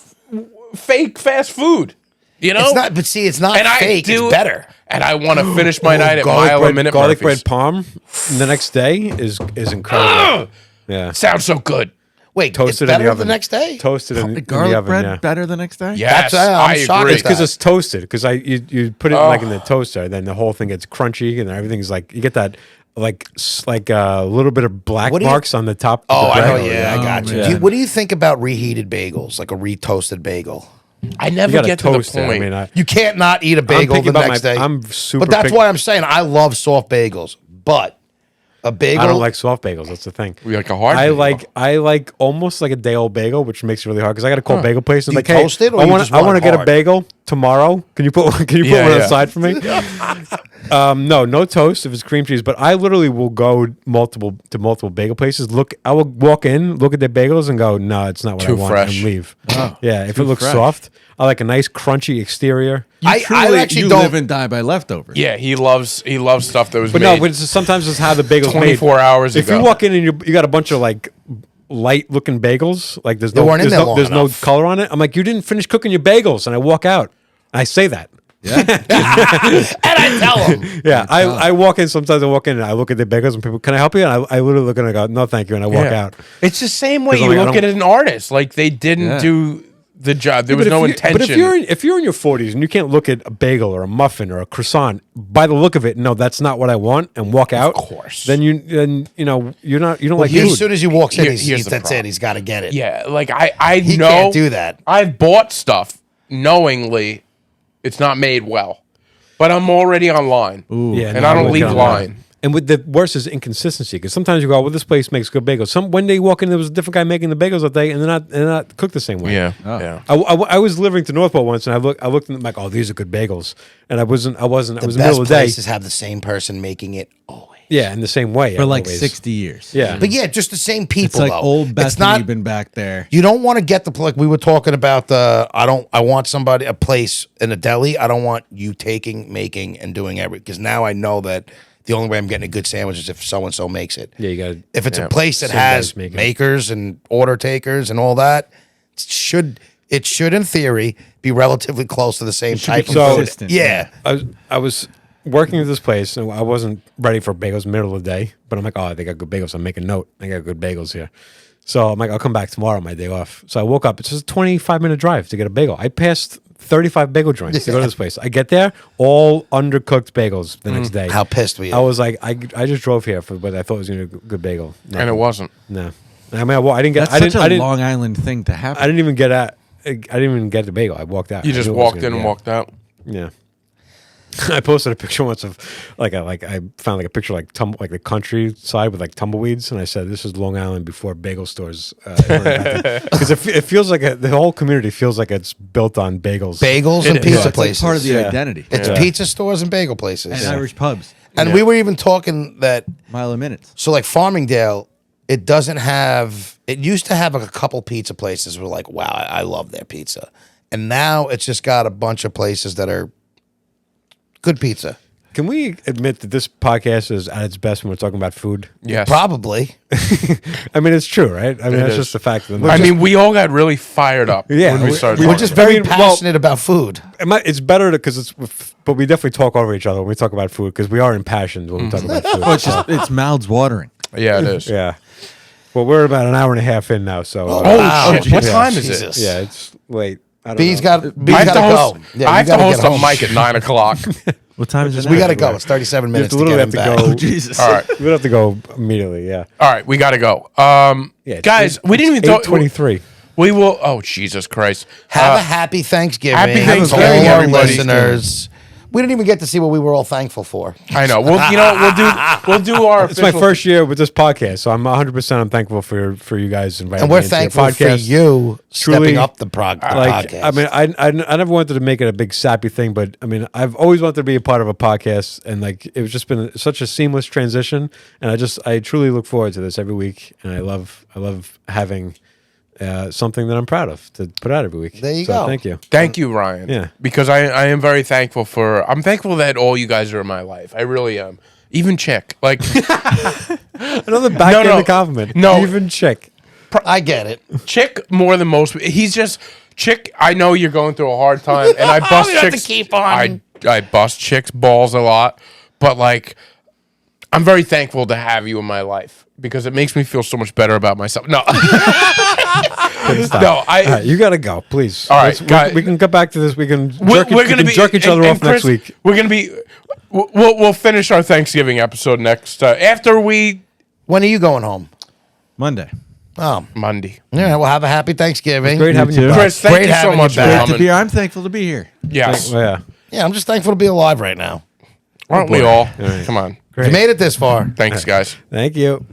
fake fast food. You know,
It's not, but see, it's not
And I
fake.
do-
It's better.
and I want to finish my night at
garlic
Mile a
bread,
Minute
garlic
Murphy's.
bread parm the next day is incredible. Yeah,
Sounds so good.
Wait,
toasted
it's
in
better
the
the
oven.
next day.
Toasted in the
Garlic
oven.
bread
Yeah.
better the next day?
Yes,
I'm
I
shocked
agree.
at
It's because
that.
it's toasted. Because you put it like in the toaster, then the whole thing gets crunchy, and everything's like you get that like a little bit of black
What do you-
marks on the top.
Oh,
of
I
the
know.
bread.
Yeah, I got you.
man.
What do you think about reheated bagels, like a retoasted bagel?
I
You
never
gotta
get to the
toast it.
point.
I mean,
You can't not eat a bagel
picky
the
about
next day.
I'm super.
But that's
picky.
why I'm saying I love soft bagels. But a bagel,
I don't like soft bagels. That's the thing.
We like a hard
I
bagel.
like almost like a day old bagel, which makes it really hard because I got to call bagel place and
Do
like,
you
hey,
toast it or
I
you
want
just
I
want
want
it
to get a
hard?
bagel tomorrow. Can you put one
Yeah.
aside for me? No toast if it's cream cheese. But I literally will go multiple bagel places. I will walk in, look at their bagels, and go, no, it's not what
Too
I want,
fresh.
and leave.
Oh,
Yeah, if
too
it looks
fresh.
soft, I like a nice crunchy exterior.
I actually
you
don't.
live and die by leftovers.
Yeah, he loves stuff that was
But
made
no, but sometimes it's how the bagels
24
made.
hours
If
ago.
you walk in and you got a bunch of like light looking bagels, like there's no
weren't in
there's
there
no,
long
there's no
enough.
color on it. I'm like, you didn't finish cooking your bagels, and I walk out. I say that.
And I tell them.
Yeah, I walk in. Sometimes I walk in and I look at the bagels and people, can I help you? And I literally look and I go, no, thank you, and I walk
Yeah.
out.
It's the same way
'Cause
you
I'm like, I
look at
don't-
an artist. Like they didn't
Yeah.
do the job. There was
But
no
if you-
intention.
But if you're in your 40s and you can't look at a bagel or a muffin or a croissant by the look of it, no, that's not what I want, and walk out.
Of course.
Then you don't like
As
food.
soon as he walks in,
Here's the
that's
problem.
it. He's got to get it.
Yeah, like I
He
know
can't do that.
I've bought stuff knowingly it's not made well, but I'm already online.
Yeah,
and
no,
I don't
wouldn't
leave
get on
line.
that. And with the worst is inconsistency because sometimes you go, well, this place makes good bagels. One day you walk in, there was a different guy making the bagels that day, and they're not cooked the same way.
Yeah,
Oh.
yeah.
I was delivering to Northport once, and I looked and I'm like, oh, these are good bagels, and I wasn't. It was in the
The
middle
best
of the day.
places have the same person making it always.
Yeah, in the same way
For like
always.
60 years.
Yeah,
But yeah, just the same people.
It's like
though.
old
It's
Bethany
not.
been back there.
You don't want to get like we were talking about the. I want somebody a place in a deli. I don't want you taking, making, and doing everything because now I know that the only way I'm getting a good sandwich is if so and so makes it.
yeah, you got.
If it's a place that
Same
has
guys make it.
makers and order takers and all that, it should in theory be relatively close to the same type
be
of food.
consistent,
Yeah.
I was working at this place, and I wasn't ready for bagels middle of the day. But I'm like, oh, they got good bagels. I'm making note. They got good bagels here. So I'm like, I'll come back tomorrow, my day off. So I woke up. It's just a 25-minute drive to get a bagel. I passed 35 bagel joints to go to this place. I get there, all undercooked bagels the next day.
How pissed were you?
I was like, I just drove here for what I thought was going to be a good bagel. No,
And it wasn't.
no. I mean, I didn't get.
That's
I
such
didn't.
a
I didn't.
Long Island thing to happen.
I didn't even get at. I didn't even get the bagel. I walked out.
You
I
just
knew it was
walked
gonna
in
be
and
out.
walked out.
Yeah. I posted a picture once of I found like a picture like the countryside with like tumbleweeds, and I said this is Long Island before bagel stores because it feels like the whole community feels like it's built on bagels.
Bagels and
It is.
pizza
it's like
places.
part of the
Yeah.
identity.
It's pizza stores and bagel places.
And Irish pubs.
And we were even talking that
Mile a minute.
so like Farmingdale, it doesn't have. It used to have like a couple pizza places where like, wow, I love their pizza, and now it's just got a bunch of places that are good pizza.
Can we admit that this podcast is at its best when we're talking about food?
Yes.
Probably.
I mean, it's true, right? I mean, that's
is.
just the fact. Of the
I
matter.
mean, we all got really fired up
Yeah,
when we
we-
started
We're
talking
just
about
very
I mean, well-
passionate about food.
It's better because but we definitely talk over each other when we talk about food because we are impassioned when we talk about food.
Oh, it's mouths watering.
it. Yeah, it is.
Yeah. Well, we're about an hour and a half in now, so
Oh,
Wow.
shit. What
Yeah.
time is
Jesus.
it?
yeah, it's late. I don't
B's
know.
got. B's
I have
got
to
to
host,
go. Yeah,
I
you
have to
gotta
host
get
a
home.
mic at 9 o'clock.
What time is it?
We
now?
got to go. It's 37
You have
minutes
to
to get
literally
him
have to
back.
go.
Oh, Jesus.
All right.
We have to go immediately. Yeah.
All right, we got to go.
Yeah. it's
Guys,
eight-
we didn't even
it's
talk.
8:23.
We will. Oh, Jesus Christ.
Have a happy Thanksgiving.
happy
to
Thanksgiving,
all our
everybody.
listeners. We didn't even get to see what we were all thankful for.
I know. Well, you know, we'll do our.
It's my
official-
first year with this podcast, so I'm 100%. I'm thankful for you guys inviting
And
me
we're
into your
thankful for
podcast.
you
Truly,
stepping up the
Like,
podcast.
I mean, I never wanted to make it a big sappy thing, but I mean, I've always wanted to be a part of a podcast, and like, it was just been such a seamless transition, and I truly look forward to this every week, and I love having something that I'm proud of to put out every week.
There you
So
go.
Thank you.
Thank you, Ryan.
Yeah.
Because I am very thankful for. I'm thankful that all you guys are in my life. I really am. Even Chick. Like,
Another backhanded compliment.
No.
Even Chick.
I get it.
Chick more than most. He's just Chick. I know you're going through a hard time, and I bust
You have to
Chick's.
keep on.
I bust Chick's balls a lot, but like, I'm very thankful to have you in my life because it makes me feel so much better about myself. No, No,
All right, you gotta go, please.
All right,
Let's-
guys.
we can get back to this. We can
we're
we
gonna
can
be
jerk each other off
Chris,
next week.
We're gonna be. We'll finish our Thanksgiving episode next after we
When are you going home?
Monday.
Oh,
Monday.
yeah. Well, have a happy Thanksgiving.
Great having you back.
Chris, thank
Great
you so
having
much
you
for
back.
Great to
coming.
be here. I'm thankful to be here.
Yes,
Oh, yeah.
Yeah, I'm just thankful to be alive right now.
aren't we all? Come on.
You made it this far.
Thanks, guys.
Thank you.